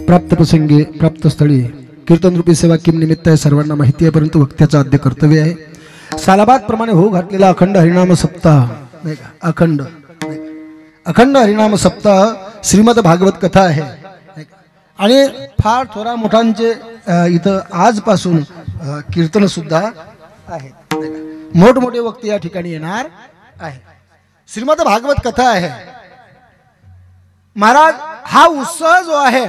प्राप्त प्रसंगी प्राप्त स्थळी कीर्तन रूपी सेवा किम निमित्त आहे सर्वांना माहिती आहे, परंतु वक्त्याचं आद्य कर्तव्य आहे। सालाबाद प्रमाणे हो घातलेला अखंड हरिनाम सप्ताह नाही का, अखंड हरिनाम सप्ताह श्रीमद भागवत कथा आहे आणि फार थोरा मोठ्यांचे इथं आजपासून कीर्तन सुद्धा आहेत। मोठमोठे वक्ते या ठिकाणी येणार आहे। श्रीमद भागवत कथा आहे। महाराज हा उत्साह जो आहे,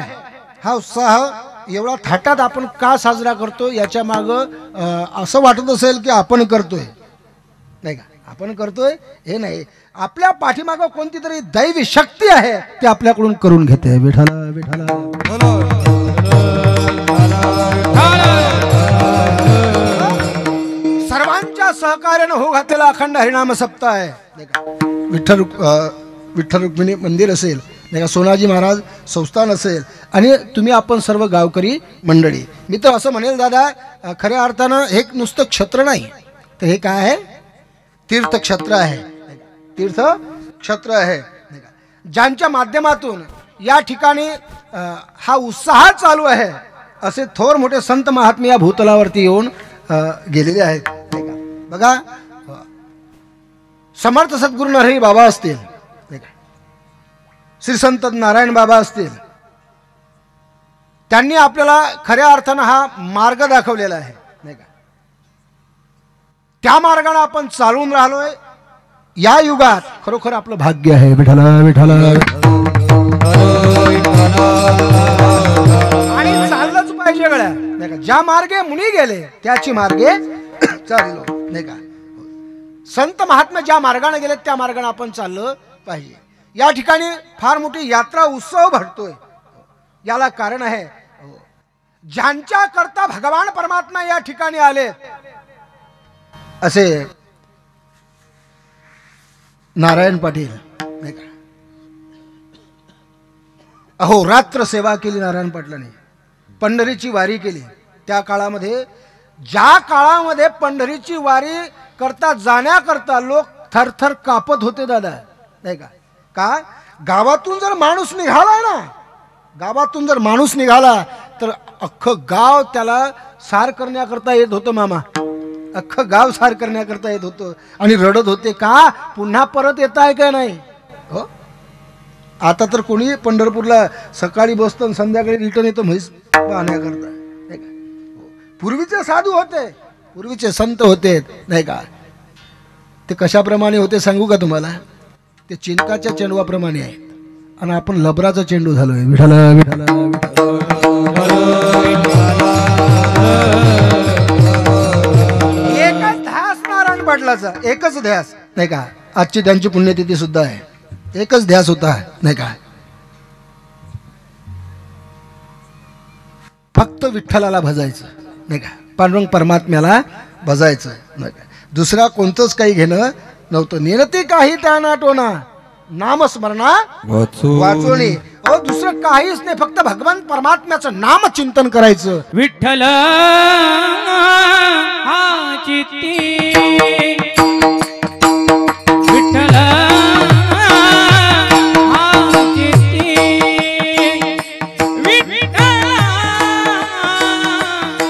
हा उत्साह एवढा थाटात आपण का साजरा करतो याच्या माग असं वाटत असेल की आपण करतोय नाही का, आपण करतोय हे नाही, आपल्या पाठीमागं कोणती तरी दैवी शक्ती आहे ती आपल्याकडून करून घेते। विठाला विठाला सर्वांच्या सहकार्याने हो घातलेला अखंड हरिनाम सप्ताह आहे। विठ्ठल रुक्मिणी मंदिर असेल नाही का, सोनाजी महाराज संस्थान असेल आणि तुम्ही आपण सर्व गावकरी मंडळी। मी तर असं म्हणेल दादा, खऱ्या अर्थानं हे नुसतं क्षेत्र नाही तर हे काय आहे, तीर्थक्षेत्र आहे, तीर्थक्षेत्र आहे, ज्यांच्या माध्यमातून या ठिकाणी हा उत्साह चालू आहे। असे थोर मोठे संत महात्मे या भूतलावरती येऊन गेलेले आहेत। बघा, समर्थ सद्गुरू नरहरी बाबा असतील, श्री संत नारायण बाबा असतील, त्यांनी आपल्याला खऱ्या अर्थानं हा मार्ग दाखवलेला आहे नाही का। त्या मार्गाने आपण चालून राहिलोय या युगात, खरोखर आपलं भाग्य आहे। विठाला विठाला आणि चाललंच पाहिजे गड्या नाही का, ज्या मार्गे मुनी गेले त्याची मार्गे चाललो नाही का। संत महात्मा ज्या मार्गाने गेले त्या मार्गाने आपण चाललं पाहिजे। या ठिकाणी फार मोठी यात्रा उत्सव भरतोय, याला कारण आहे ज्यांच्या करता भगवान परमात्मा या ठिकाणी आले, असे नारायण पाटील नाही का, अहोरात्र सेवा केली नारायण पाटलांनी, पंढरीची वारी केली। त्या काळामध्ये, ज्या काळामध्ये पंढरीची वारी करता जाण्याकरता लोक थरथर कापत होते दादा नाही का। का गावातून जर माणूस निघाला ना, गावातून जर माणूस निघाला तर अख्खं गाव त्याला सार करण्याकरता येत होतं मामा, अख्खं गाव सार करण्याकरता येत होतं आणि रडत होते का पुन्हा परत येत आहे का नाही हो। आता तर कोणी पंढरपूरला सकाळी बसतं आणि संध्याकाळी रिटर्न येतो म्हैस पाहण्याकरता नाही का। पूर्वीचे साधू होते, पूर्वीचे संत होते नाही का, ते कशाप्रमाणे होते सांगू का तुम्हाला, ते चिंकाच्या चेंडवाप्रमाणे आहेत आणि आपण लबराचा चेंडू झालोय। विठाला विठाला एकच ध्यास नारायण पाटलाचा, एकच ध्यास नाही का। आजची त्यांची पुण्यतिथी सुद्धा आहे, एकच ध्यास होता नाही का, फक्त विठ्ठलाला भजायचं नाही का, पांडुरंग परमात्म्याला भजायचं नाही का, दुसरा कोणतंच काही घेणं नव्हतं। निरती काही त्या नाटोना नामस्मरणा वाचोनी, दुसरं काहीच नाही, फक्त भगवान परमात्म्याचं नाम चिंतन करायचं। विठ्ठल हा चित्ती, विठ्ठल हा चित्ती, विठ्ठल।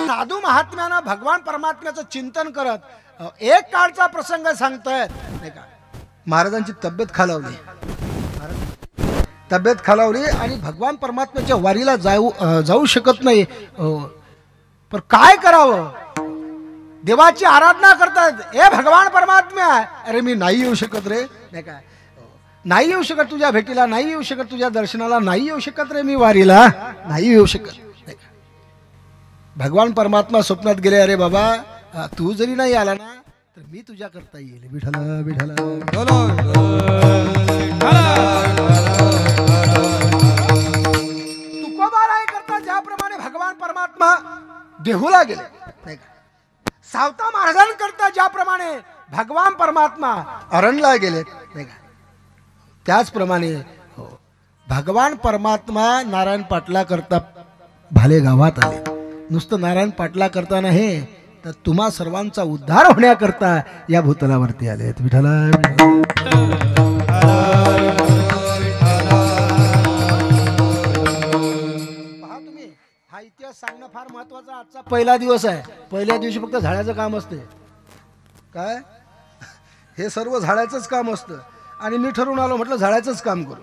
साधू महात्म्यानं भगवान परमात्म्याचं चिंतन करत एक काळचा प्रसंग सांगतायत नाही का, महाराजांची तब्येत खालावली, तब्येत खालावली आणि भगवान परमात्म्याच्या वारीला जाऊ शकत नाही, पण काय करावं, देवाची आराधना करतात, हे भगवान परमात्मा, अरे मी नाही येऊ शकत रे नाही का, नाही येऊ शकत तुझ्या भेटीला, नाही येऊ शकत तुझ्या दर्शनाला, नाही येऊ शकत रे मी वारीला, नाही येऊ शकत नाही का। भगवान परमात्मा स्वप्नात गेले, अरे बाबा तू जरी नाही आला ना तर मी तुझ्या करता येईल। विठाला विठाला तुकोबाराय करता ज्याप्रमाणे भगवान परमात्मा देहूला गेले नाही का, सावता महाराजांकरता ज्याप्रमाणे भगवान परमात्मा अरणला गेले नाही का, त्याचप्रमाणे भगवान परमात्मा नारायण पाटला करता भाले गावात आले। नुसतं नारायण पाटला करता नाही तर तुम्हा सर्वांचा उद्धार होण्याकरता या भूतलावरती आले। विठाला सांगणं फार महत्वाचं. आजचा पहिला दिवस आहे. पहिल्या दिवशी फक्त झाडाचं काम असते. काय हे सर्व झाडाचंच काम असतं. आणि मी ठरवून आलो, म्हटलं झाडाचंच काम करू.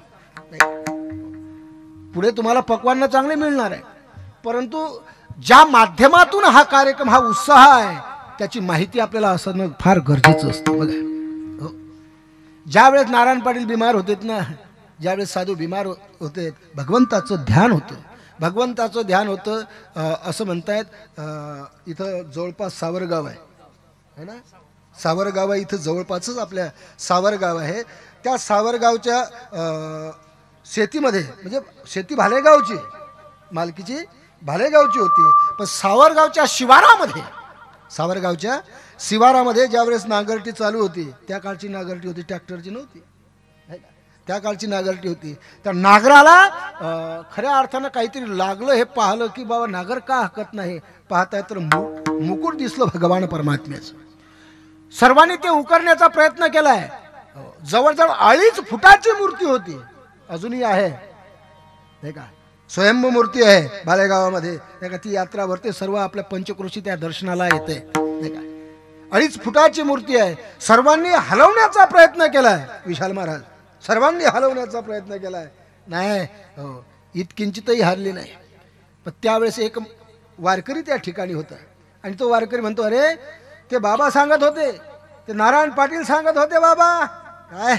पुढे तुम्हाला पक्वान्न चांगले मिळणार आहे, परंतु ज्या माध्यमातून हा कार्यक्रम, हा उत्साह आहे, त्याची माहिती आपल्याला असणं फार गरजेचं असतं. बघा, हो. ज्यावेळेस नारायण पाटील बिमार होतेत ना, ज्यावेळेस साधू बिमार होते, भगवंताचं ध्यान होतं. भगवंताचं ध्यान होतं. असं म्हणतायत, इथं जवळपास सावरगाव आहे ना, सावरगाव आहे इथं जवळपासच, आपल्या सावरगाव आहे. त्या सावरगावच्या शेतीमध्ये, म्हणजे शेती भालेगावची, मालकीची भालेगावची होती, पण सावरगावच्या शिवारामध्ये, सावरगावच्या शिवारामध्ये ज्यावेळेस नांगरटी चालू होती, त्या काळची नांगरटी होती, ट्रॅक्टरची नव्हती, त्या काळची नांगरटी होती. त्या नागराला खऱ्या अर्थानं काहीतरी लागलं. हे पाहिलं की बाबा नागर का हाकत नाही, पाहताय तर मुकुट दिसलं भगवान परमात्म्याचं. सर्वांनी ते उकरण्याचा प्रयत्न केलाय. जवळजवळ 2.5 फुटाची मूर्ती होती, अजूनही आहे नाही का. स्वयंभू मूर्ती आहे भालेगावामध्ये नाही का. ती यात्रा भरते, सर्व आपल्या पंचक्रोशी त्या दर्शनाला येते नाही का. 2.5 फुटाची मूर्ती आहे. सर्वांनी हलवण्याचा प्रयत्न केलाय, विशाल महाराज सर्वांनी हलवण्याचा प्रयत्न केलाय, नाही हो, इतकिंचितही हरली नाही. पण त्यावेळेस एक वारकरी त्या ठिकाणी होता, आणि तो वारकरी म्हणतो, अरे ते बाबा सांगत होते, ते नारायण पाटील सांगत होते, बाबा काय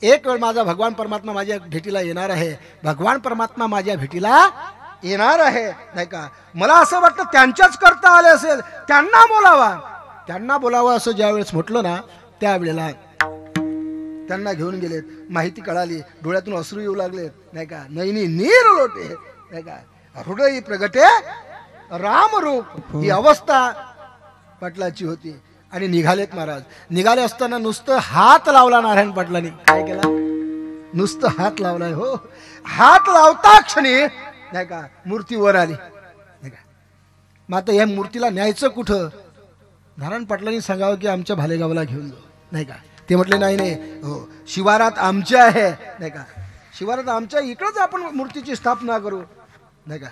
एक वेळ माझा भगवान परमात्मा माझ्या भेटीला येणार आहे, भगवान परमात्मा माझ्या भेटीला येणार आहे नाही का. मला असं वाटतं त्यांच्याच करता आले असेल, त्यांना बोलावा, त्यांना बोलावं असं ज्यावेळेस म्हटलं ना, त्यावेळेला त्यांना घेऊन गेलेत. माहिती कळाली, डोळ्यातून अश्रू येऊ लागलेत नाही का. नैनी नीर लोटे नाही का, हृदय प्रगटे रामरूप, ही अवस्था पाटलाची होती. आणि निघालेत महाराज. निघाले असताना नुसतं हात लावला नारायण पाटलांनी. काय केला? नुसतं हात लावलाय. हो, हात लावता क्षणी नाही का मूर्ती वर आली नाही का. मग आता या मूर्तीला न्यायचं कुठं? नारायण पाटलांनी सांगावं की आमच्या भालेगावला घेऊन जाऊ नाही का. ते म्हटले नाही नाही, हो शिवारात आमच्या आहे नाही का, शिवारात आमच्या, इकडंच आपण मूर्तीची स्थापना करू नाही का.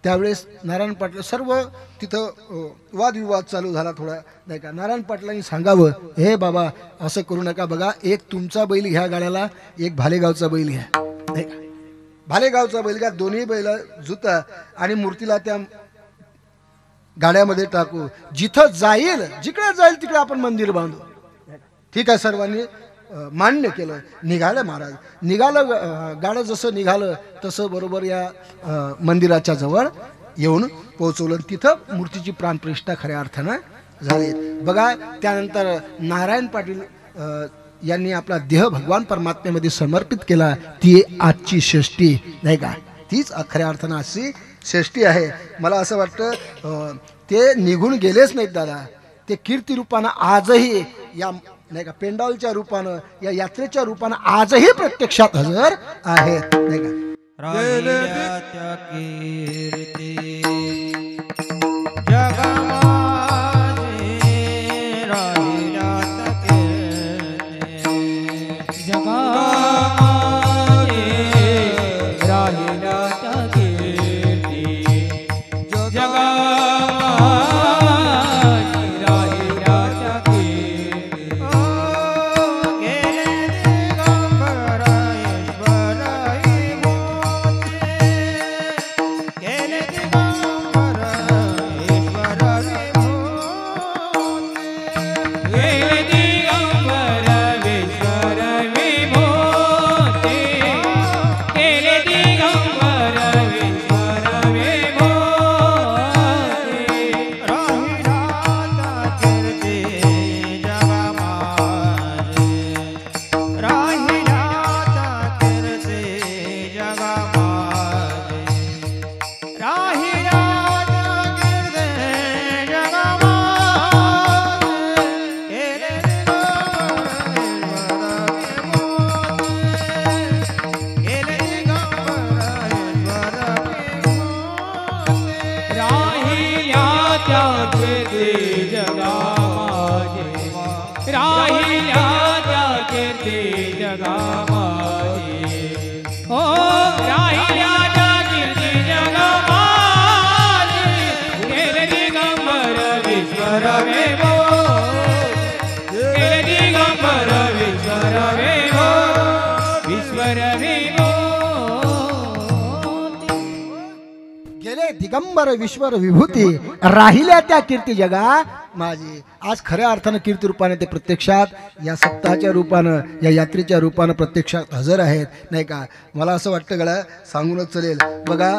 त्यावेळेस नारायण पाटील सर्व तिथं वादविवाद चालू झाला थोडा नाही का. नारायण पाटलांनी सांगावं, हे बाबा असं करू नका, बघा एक तुमचा बैल घ्या गाड्याला, एक भालेगावचा बैल घ्या नाही का. भालेगावचा बैल घ्या, दोन्ही बैल जुता, आणि मूर्तीला त्या गाड्यामध्ये टाकू. जिथं जाईल, जिकडे जाईल तिकडे आपण मंदिर बांधू. ठीक आहे, सर्वांनी मान्य केलं. निघालं महाराज. निघालं गाडं, जसं निघालं तसं बरोबर या मंदिराच्या जवळ येऊन पोहोचवलं. तिथं मूर्तीची प्राणप्रतिष्ठा खऱ्या अर्थानं झाली. बघा, त्यानंतर नारायण पाटील यांनी आपला देह भगवान परमात्म्यामध्ये समर्पित केला. ती आजची षष्ठी नाही का, तीच खऱ्या अर्थानं आजची षष्ठी आहे. मला असं वाटतं ते निघून गेलेच नाहीत दादा. ते कीर्ती रूपानं आजही या नाही का पेंडॉलच्या रूपानं, या यात्रेच्या रूपानं आजही प्रत्यक्षात हजर आहेत नाही का. राहिल्या त्या कीर्ती जगमाजे, राहिल्या त्या कीर्ती जगमाजे, राहिल्या त्या कीर्ती जगमाजे, राहिल्या त्या कीर्ती. गेले दिगंबर ईश्वर होते, गेले दिगंबर विश्वरवेमो गेले दिगंबर विश्वरवेमो विश्वरवेमो गेले दिगंबर विश्वर विभूती राहिल्या त्या कीर्ती जगा माझी. आज खऱ्या अर्थानं कीर्ती रूपाने ते प्रत्यक्षात या सप्ताहाच्या रूपानं या यात्रेच्या रूपानं प्रत्यक्षात हजर आहेत नाही का. मला असं वाटतं गळा सांगूनच चलेल बघा.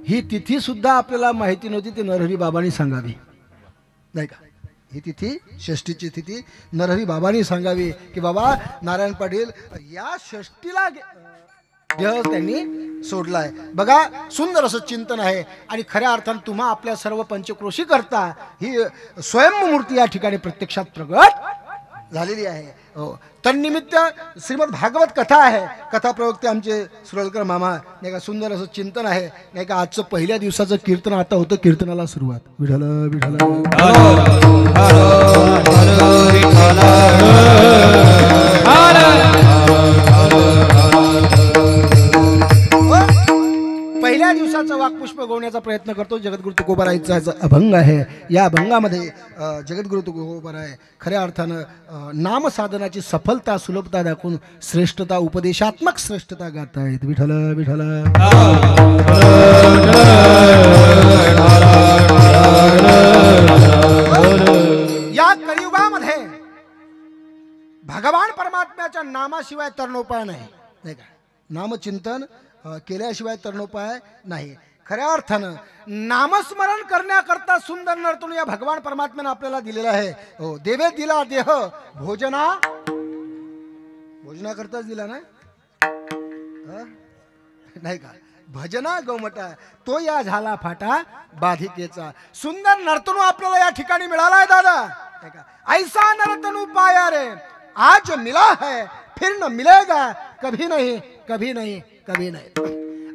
ही तिथी सुद्धा आपल्याला माहिती नव्हती, ती नरहरी बाबांनी सांगावी नाही का. ही तिथी षष्टीची तिथी नरहरी बाबांनी सांगावी की बाबा नारायण पाटील या षष्टीला देह त्यांनी सोडलाय. बघा सुंदर असं चिंतन आहे आणि खऱ्या अर्थानं तुम्हा आपल्या सर्व पंचक्रोशी करता ही स्वयंमूर्ती या ठिकाणी प्रत्यक्षात प्रगट झालेली आहे. हो तन्निमित्त श्रीमद भागवत कथा आहे. कथा प्रवक्ते आमचे सुरळकर मामा नाही का. सुंदर असं चिंतन आहे नाही का. आजचं पहिल्या दिवसाचं कीर्तन आता होतं. कीर्तनाला सुरुवात विठ्ठल विठ्ठल पहिल्या दिवसाचा वाक्पुष्प गवण्याचा प्रयत्न करतो. जगद्गुरु तुकोबारायचा अभंग आहे. या अभंगामध्ये जगद्गुरु तुकोबाराय खऱ्या अर्थानं नामसाधनाची सफलता सुलभता दाखवून श्रेष्ठता उपदेशात्मक श्रेष्ठता गात आहेत. विठ्ठल विठ्ठल या कलियुगामध्ये भगवान परमात्म्याच्या नामाशिवाय तरणोपाय नाही का. नामचिंतन केल्याशिवाय तरणोपाय नाही. खऱ्या अर्थानं नामस्मरण करण्याकरता सुंदर नर्तन या भगवान परमात्म्याने आपल्याला दिलेला आहे. हो देवे दिला देह भोजनाकरताच दिला ना नाही का. भजना गौमटा तो या झाला फाटा बाधिकेचा. सुंदर नर्तनू आपल्याला या ठिकाणी मिळाला आहे दादा नाही का. ऐसा नर्तनू पाया रे आज मिला है फिर न मिलेगा कभी नहीं कभी नहीं कभी नाही.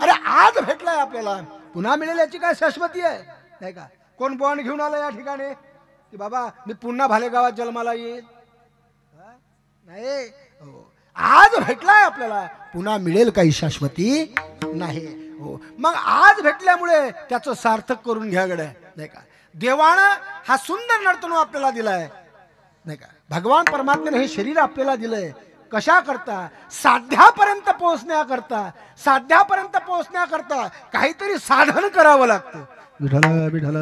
अरे आज भेटलाय आपल्याला पुन्हा मिळेल याची काय शाश्वती आहे नाही का. कोण बॉन्ड घेऊन आला या ठिकाणी की बाबा मी पुन्हा भालेगावात जन्माला येईल नाही. हो आज भेटलाय आपल्याला पुन्हा मिळेल काही शाश्वती नाही. हो मग आज भेटल्यामुळे त्याचं सार्थक करून घ्या गड्या नाही का. देवानं हा सुंदर नर्तनू आपल्याला दिलाय नाही का. भगवान परमात्म्याने हे शरीर आपल्याला दिलंय कशा करता साध्यापर्यंत पोहोचण्याकरता. साध्यापर्यंत पोहोचण्याकरता काहीतरी साधन करावं लागतं. विठ्ठल विठ्ठल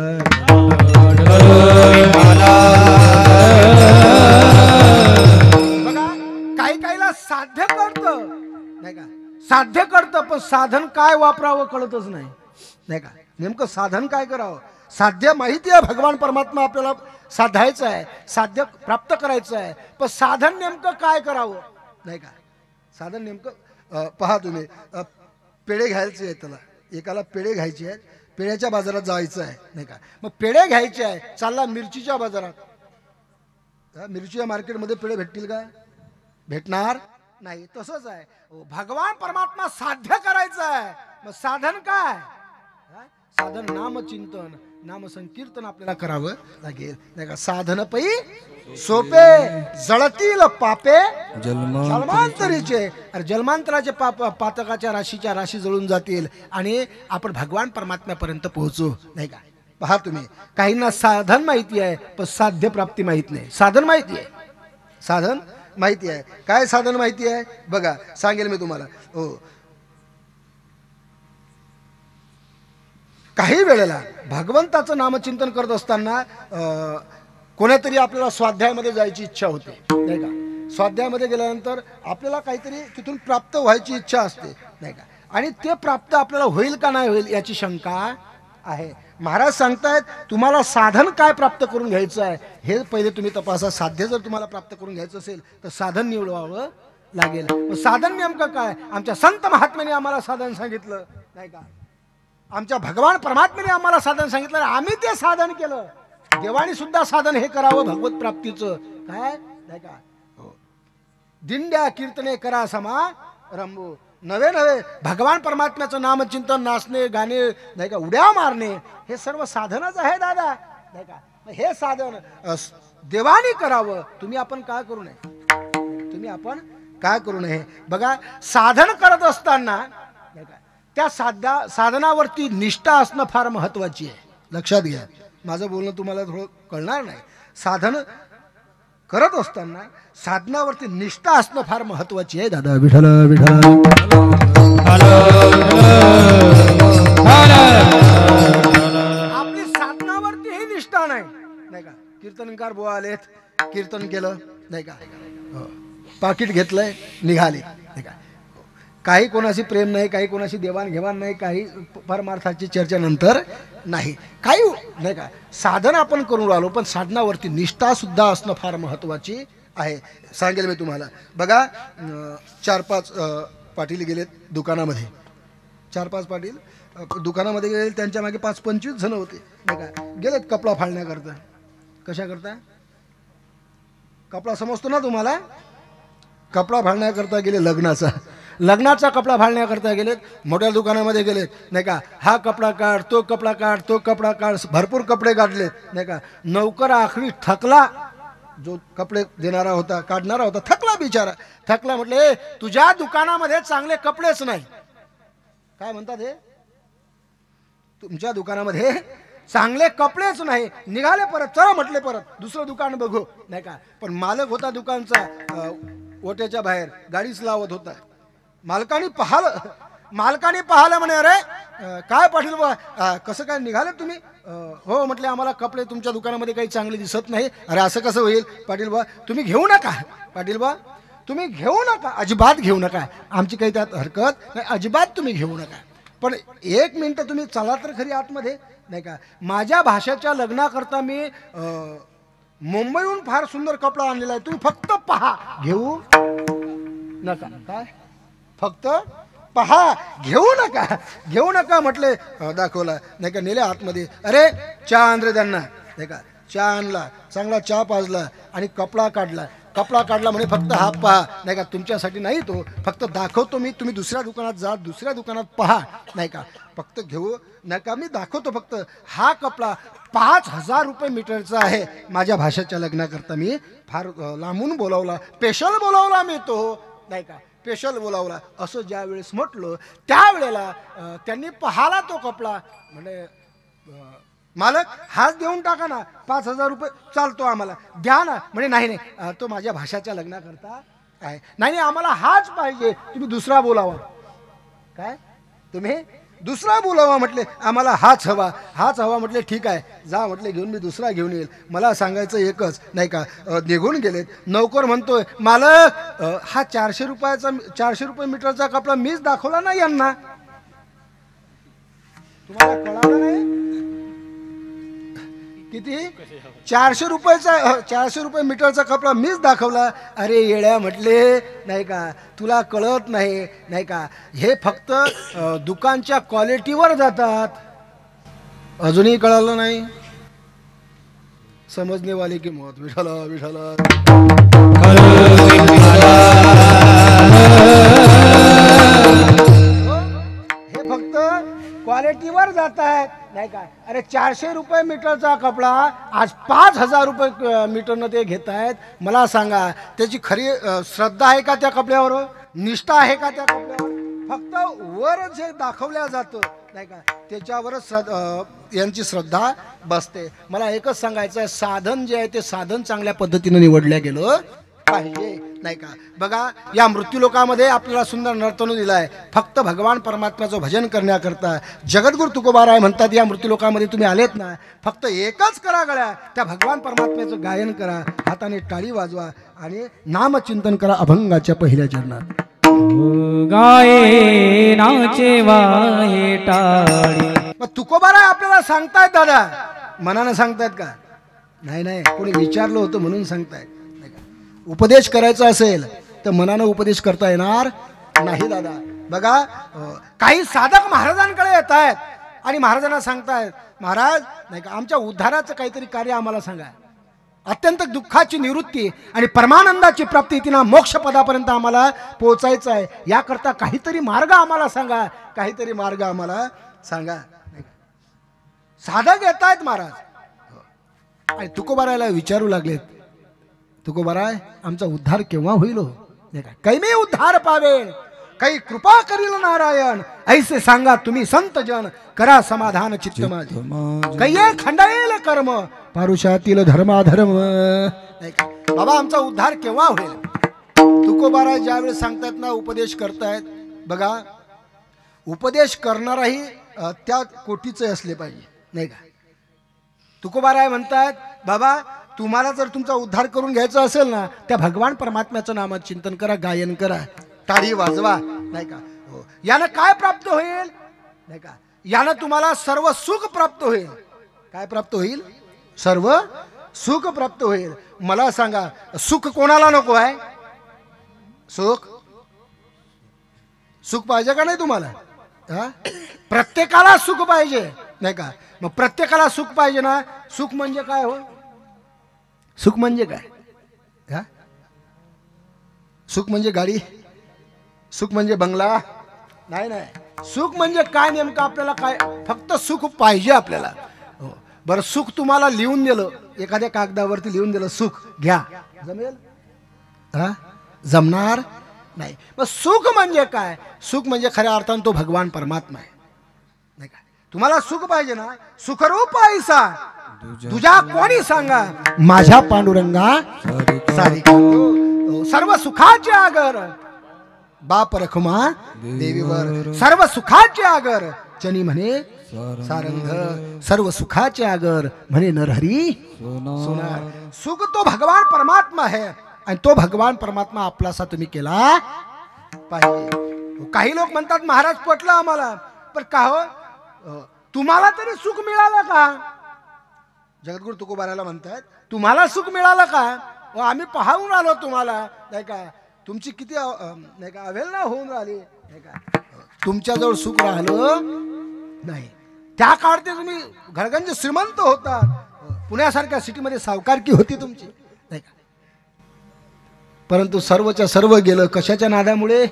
बघा काही काहीला साध्य करतं नाही का. साध्य करतं पण साधन काय वापरावं कळतच नाही का. नेमकं साधन काय करावं. साध्य माहिती आहे भगवान परमात्मा आपल्याला साधायचं आहे साध्य प्राप्त करायचं आहे पण साधन नेमकं काय करावं नाही का. साधन नेमकं पहा तुम्ही पेढे घ्यायचे आहेत. त्याला एकाला पेढे घ्यायचे आहेत. पेढ्याच्या बाजारात जायचं आहे नाही का. मग पेढे घ्यायचे आहे चालला मिरचीच्या बाजारात. मिरचीच्या मार्केटमध्ये पेढे भेटतील का. भेटणार नाही. तसंच आहे भगवान परमात्मा साध्य करायचं आहे मग साधन काय. साधन नामचिंतन नाम संकीर्तन आपल्याला करावं लागेल नाही का. साधन पै सोपे जळतील पापे जन्मांतरीचे. अरे जन्मांतराचे पाप पातकाच्या राशीच्या राशी जळून जातील आणि आपण भगवान परमात्म्यापर्यंत पोहोचू नाही का. पहा तुम्ही काहींना साधन माहिती आहे पण साध्य प्राप्ती माहित नाही. साधन माहिती आहे साधन माहिती आहे. काय साधन माहिती आहे बघा सांगेल मी तुम्हाला. हो काही वेळेला भगवंताचं नामचिंतन करत असताना कोणातरी आपल्याला स्वाध्यायामध्ये जायची इच्छा होते नाही का. स्वाध्यायामध्ये गेल्यानंतर आपल्याला काहीतरी तिथून प्राप्त व्हायची इच्छा असते नाही का. आणि ते प्राप्त आपल्याला होईल का नाही होईल याची शंका आहे. महाराज सांगतायत तुम्हाला साधन काय प्राप्त करून घ्यायचं आहे हे पहिले तुम्ही तपासा. साध्य जर तुम्हाला प्राप्त करून घ्यायचं असेल तर साधन निवडावं लागेल. साधन नेमकं काय. आमच्या संत महात्म्याने आम्हाला साधन सांगितलं नाही का. आमच्या भगवान परमात्म्याने आम्हाला साधन सांगितलं आम्ही ते साधन केलं. देवानी सुद्धा साधन हे करावं भगवत प्राप्तीचं काय नाही का. हो दिंड्या कीर्तने करा समा रंभू. नवे नवे भगवान परमात्म्याचं नामचिंतन नाचणे गाणे नाही का उड्या मारणे हे सर्व साधनच आहे दादा नाही का. हे साधन देवानी करावं. तुम्ही आपण काय करू नये. तुम्ही आपण काय करू नये. बघा साधन करत असताना नाही का त्या साधनावरती निष्ठा असणं फार महत्वाची आहे. लक्षात घ्या. माझं बोलणं तुम्हाला थोडं कळणार नाही. साधन करत असताना साधनावरती निष्ठा असणं फार महत्वाची आहे दादा. विठ्ठल विठ्ठल आपली साधनावरती ही निष्ठा नाही, नाही का. कीर्तनकार बुवा आलेत, कीर्तन केलं, नाही का, पाकिट घेतलंय, निघाले, नाही का. काही कोणाशी प्रेम नाही, काही कोणाशी देवाणघेवाण नाही, काही परमार्थाची चर्चा नंतर नाही, काही नाही का. साधन आपण करून राहिलो, पण साधनावरती निष्ठा सुद्धा असणं फार महत्वाची आहे. सांगेल मी तुम्हाला. बघा 4-5 पाटील गेलेत दुकानामध्ये, 4-5 पाटील दुकानामध्ये गेले, त्यांच्या मागे 5-25 जण होते, नाही का. गेलेत कपडा फाडण्याकरता. कशा करता? कपडा समजतो ना तुम्हाला? कपडा फाडण्याकरता गेले, लग्नाचा कपडा फाडण्याकरता गेलेत. मोठ्या दुकानामध्ये गेलेत, नाही का. हा कपडा काढ, तो कपडा काढ, तो कपडा काढ, भरपूर कपडे काढलेत, नाही का. नौकर आखरी थकला, जो कपडे देणारा होता, काढणारा होता, थकला बिचारा. थकला, म्हटले तुझ्या दुकानामध्ये चांगले कपडेच नाही. काय म्हणतात हे? तुमच्या दुकानामध्ये चांगले कपडेच नाही. निघाले परत, चला म्हटले परत दुसरं दुकान बघू, नाही का. पण मालक होता दुकानचा ओट्याच्या बाहेर, गाडीच लावत होता. मालकाने पाहिलं, म्हणे अरे काय पाटील बा, कसं काय निघाले तुम्ही? हो म्हटले, आम्हाला कपडे तुमच्या दुकानामध्ये काही चांगले दिसत नाही. अरे असं कसं होईल पाटील बा, तुम्ही घेऊ नका. पाटील बा तुम्ही घेऊ नका, अजिबात घेऊ नका, आमची काही त्यात हरकत नाही, अजिबात तुम्ही घेऊ नका. पण 1 मिनिट तुम्ही चला तर खरी आतमध्ये, नाही का. माझ्या भाषेच्या लग्नाकरता मी मुंबईहून फार सुंदर कपडा आणलेला आहे, तुम्ही फक्त पहा, घेऊ नका. काय? फक्त पहा, घेऊ नका म्हटले. दाखवला, नाही का. नेले आतमध्ये. अरे चहा आण रे त्यांना, नाही का. चहा आणला, चांगला चहा पाजला आणि कपडा काढला म्हणे फक्त हा पहा, नाही का. तुमच्यासाठी नाही, तो फक्त दाखवतो मी, तुम्ही दुसऱ्या दुकानात जा, दुसऱ्या दुकानात पहा, नाही का. फक्त घेऊ नका, मी दाखवतो फक्त. हा कपडा 5,000 रुपये मीटरचा आहे. माझ्या भाषेच्या लग्नाकरता मी फार लांबून बोलावला, स्पेशल बोलावला मी तो, नाही का. स्पेशल बोलावला. असं ज्या वेळेस म्हटलं त्यावेळेला त्यांनी पाहाला तो कपडा. म्हणजे मालक हाच देऊन टाका ना, 5,000 रुपये चालतो आम्हाला, द्या ना. म्हणजे नाही, तो माझ्या भाषाच्या लग्नाकरता आहे, नाही आम्हाला हाच पाहिजे, तुम्ही दुसरा बोलावा. काय? तुम्ही दुसरा बोलावा. म्हटले आम्हाला हाच हवा म्हटले ठीक आहे, जा म्हटले घेऊन, मी दुसरा घेऊन येईल. मला सांगायचं एकच, नाही का. निघून गेलेत. नौकर म्हणतोय, मालक हा 400 रुपये मीटरचा कपडा मीच दाखवला ना यांना, तुम्हाला कळालं नाही? किती? 400 रुपये मीटरचा कपडा मीच दाखवला. अरे येड्या म्हटले, नाही का, तुला कळत नाही, नाही का. हे फक्त दुकानच्या क्वालिटीवर जातात. अजूनही कळालं नाही? समजणे वाले की मौत. विठ्ठल विठ्ठल हे फक्त क्वालिटीवर जात आहेत, नाही का. अरे 400 रुपये मीटरचा कपडा आज 5,000 रुपये मीटरनं ते घेत आहेत. मला सांगा, त्याची खरी श्रद्धा आहे का त्या कपड्यावर? निष्ठा आहे का त्या कपड्यावर? फक्त वर जे दाखवल्या जातं, नाही का, त्याच्यावरच यांची श्रद्धा बसते. मला एकच सांगायचं आहे, साधन जे आहे ते साधन चांगल्या पद्धतीने निवडल्या गेलं पाहिजे, नाही का. बघा या मृत्यूलोकामध्ये आपल्याला सुंदर नर्तन दिलाय, फक्त भगवान परमात्म्याचं भजन करण्याकरता. जगद्गुरु तुकोबाराय म्हणतात, या मृत्यूलोकामध्ये तुम्ही आलेत ना, फक्त एकच करा गळ्या, त्या भगवान परमात्म्याचं गायन करा, हाताने टाळी वाजवा आणि नामचिंतन करा अभंगाच्या पहिल्या चरणात. गाये नाचे वाहे टाळी. मग तुकोबाराय आपल्याला सांगतायत दादा, मनानं सांगतायत का? नाही, कोणी विचारलं होतं म्हणून सांगतायत. उपदेश करायचा असेल तर मनानं उपदेश करता येणार नाही दादा. बघा काही साधक महाराजांकडे येत आहेत आणि महाराजांना सांगतायत, महाराज, नाही का, आमच्या उद्धाराचं काहीतरी कार्य आम्हाला सांगा, अत्यंत दुःखाची निवृत्ती आणि परमानंदाची प्राप्ती, तिना मोक्ष पदापर्यंत आम्हाला पोहोचायचं आहे, याकरता काहीतरी मार्ग आम्हाला सांगा, काहीतरी मार्ग आम्हाला सांगा. साधक येत आहेत महाराज आणि तुकोबारायला विचारू लागलेत, तुकोबाराय आमचा उद्धार केव्हा होईल हो? नाही का, कैमे उद्धार पावेन, काही कृपा करील नारायण, ऐसे सांगा तुम्ही संत जन, करा समाधान चित्त माझे, कैये खंडाळेल कर्म, पारुषातील धर्माधर्म. नाही का बाबा, आमचा उद्धार केव्हा होईल? तुकोबाराय ज्यावेळेस सांगतायत ना, उपदेश करतायत बघा, उपदेश करणाराही त्या कोटीचे असले पाहिजे. नाही का तुकोबाराय म्हणतायत बाबा, तुम्हाला जर तुमचा उद्धार करून घ्यायचा असेल ना, त्या भगवान परमात्म्याचं नामात चिंतन करा, गायन करा, टाळी वाजवा. नाही का हो, यानं काय प्राप्त होईल? नाही का यानं तुम्हाला सर्व सुख प्राप्त होईल. काय प्राप्त होईल? सर्व सुख प्राप्त होईल. मला सांगा, सुख कोणाला नको आहे? सुख सुख पाहिजे का नाही तुम्हाला? प्रत्येकाला सुख पाहिजे. नाही का मग प्रत्येकाला सुख पाहिजे ना. सुख म्हणजे काय हो? सुख म्हणजे काय? सुख म्हणजे गाडी, सुख म्हणजे बंगला? नाही नाही, सुख म्हणजे काय नेमकं? आपल्याला काय फक्त सुख पाहिजे आपल्याला. हो बरं, सुख तुम्हाला लिहून दिलं, एखाद्या कागदावरती लिहून दिलं सुख घ्या, जमेल? जमणार नाही. मग सुख म्हणजे काय? सुख म्हणजे खऱ्या अर्थानं तो भगवान परमात्मा आहे. नाही का तुम्हाला सुख पाहिजे ना, सुखरूप ऐसा तुझ्या कोणी सांगा, माझ्या पांडुरंगा सारिका. सर्व सुखाचे आगर बाप रखुमा देवीवर, सर्व सुखाचे आगर जनी म्हणे सारंग, सर्व सुखाचे आगर म्हणे नरहरी सोनार. सुख तो भगवान परमात्मा आहे, आणि तो भगवान परमात्मा आपलासा तुम्ही केला पाहिजे. काही लोक म्हणतात महाराज पटलं आम्हाला, पण का हो तुम्हाला तरी सुख मिळालं का? जगद्गुरु तुकोबारायला म्हणतात, तुम्हाला सुख मिळालं का? आम्ही पाहून आलो तुम्हाला. नाही का तुमची किती नाही का अवेलना होऊन राहिली. नाही का तुमच्याजवळ सुख राहिलं नाही. त्या काळात तुम्ही घरगंज श्रीमंत होता, पुण्यासारख्या सिटीमध्ये सावकारकी होती तुमची. नाही का परंतु सर्वच्या सर्व गेलं. कशाच्या नादामुळे?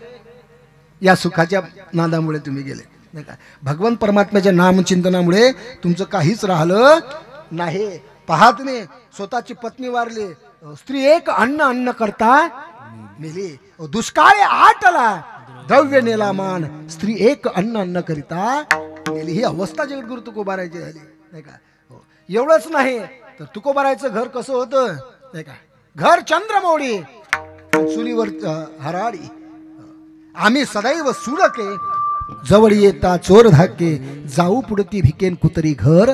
या सुखाच्या नादामुळे तुम्ही गेले. नाही का भगवान परमात्म्याच्या नामचिंतनामुळे तुमचं काहीच राहिलं नाही. पहा तुम्ही, स्वतःची पत्नी वारली, स्त्री एक अन्न करता मेली, दुष्काळी आटला द्रव्य नेला मान, स्त्री एक अन्न करिता मेली. ही अवस्था जगद्गुरु तुकोबारायची झाली. नाही का एवढंच नाही तर तुकोबारायचं घर कसं होतं? नाही का घर चंद्रमौळी, चुलीवर हराळी, आम्ही सदैव सुरके, जवळ येता चोर धाके, जाऊ पुढती भिकेन कुतरी घर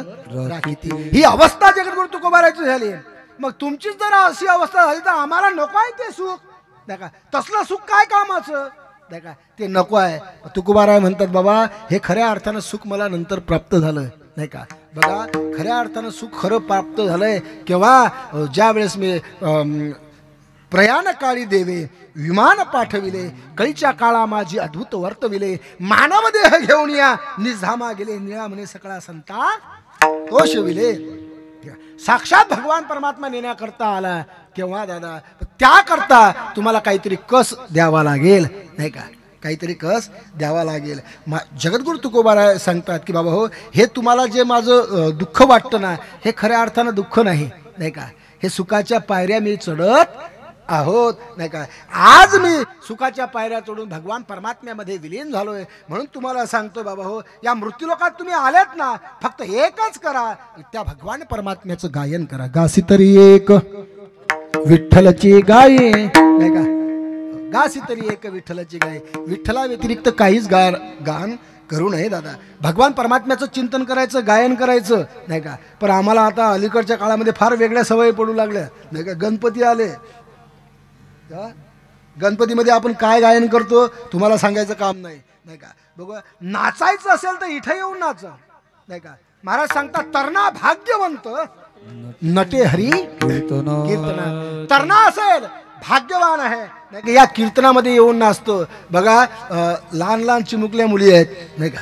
राखीती. ही अवस्था जगद्गुरु तुकोबारायची झाली. मग तुमची जर अशी अवस्था झाली तर आम्हाला नको आहे ते सुख. नाही का तसलं सुख काय कामाचं? नाही का ते नको आहे. तुकोबाराय म्हणतात बाबा, हे खऱ्या अर्थानं सुख मला नंतर प्राप्त झालं. नाही का बघा, खऱ्या अर्थानं सुख खरं प्राप्त झालंय केव्हा? ज्या वेळेस मी प्रयाण काळी देवे विमान पाठविले, कळीच्या काळा माझी अद्भुत वर्तविले, मानव देह घेऊन या निझामा गेले, निळा म्हणे सकळा संता तोषविले. साक्षात भगवान परमात्मा नेण्याकरता आला केव्हा दादा? त्याकरता तुम्हाला काहीतरी कस द्यावा लागेल. नाही का काहीतरी कस द्यावा लागेल. जगद्गुरु तुकोबाराय सांगतात की बाबा हो, हे तुम्हाला जे माझं दुःख वाटतं ना, हे खऱ्या अर्थानं दुःख नाही. नाही का हे सुखाच्या पायऱ्या मी चढत आहोत. नाही का आज मी सुखाच्या पायऱ्या चढून भगवान परमात्म्यामध्ये विलीन झालोय. म्हणून तुम्हाला सांगतो बाबा हो, या मृत्यूलोकात तुम्ही आलेत ना, फक्त एकच करा, त्या भगवान परमात्म्याचं गायन करा. गासी तरी एक विठ्ठलाची गाये. नाही का गासी तरी एक विठ्ठलाची गाय. विठ्ठला व्यतिरिक्त काहीच गान करू नये दादा. भगवान परमात्म्याचं चिंतन करायचं, गायन करायचं. नाही का पण आम्हाला आता अलीकडच्या काळामध्ये फार वेगळ्या सवयी पडू लागल्या. नाही का गणपती आले, गणपतीमध्ये आपण काय गायन करतो तुम्हाला सांगायचं काम नाही. नाही का बघा, नाचायचं असेल तर इथे येऊन नाच. नाही का महाराज सांगतात, तरणा भाग्यवंत नटे हरी कीर्तना. तरणा असेल भाग्यवान आहे. नाही का या कीर्तनामध्ये येऊन नाचतो. बघा लहान लहान चिमुकल्या मुली आहेत. नाही का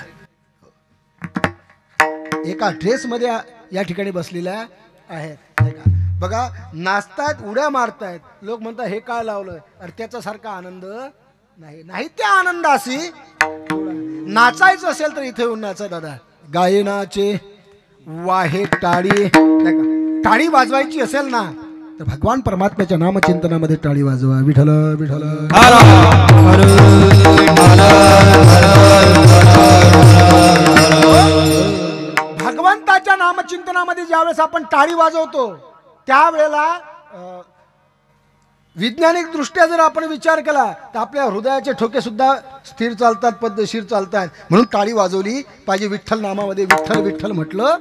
एका ड्रेसमध्ये या ठिकाणी बसलेल्या आहेत. नाही का बघा नाचतायत, उड्या मारतायत. लोक म्हणतात हे काय लावलं? अरे त्याच्यासारखा आनंद नाही. त्या आनंदाशी नाचायचं असेल तर इथे येऊन नाचा दादा. गायनाचे वाहे टाळी. नाही का टाळी वाजवायची असेल ना, तर भगवान परमात्म्याच्या नामचिंतनामध्ये टाळी वाजवा. विठ्ठल विठ्ठल. भगवंताच्या नामचिंतनामध्ये ज्यावेळेस आपण टाळी वाजवतो त्यावेळेला वैज्ञानिक दृष्ट्या जर आपण विचार केला तर आपल्या हृदयाचे ठोके सुद्धा स्थिर चालतात, पद्धतशीर चालतात. म्हणून टाळी वाजवली पाहिजे. विठ्ठल नामामध्ये विठ्ठल विठ्ठल म्हटलं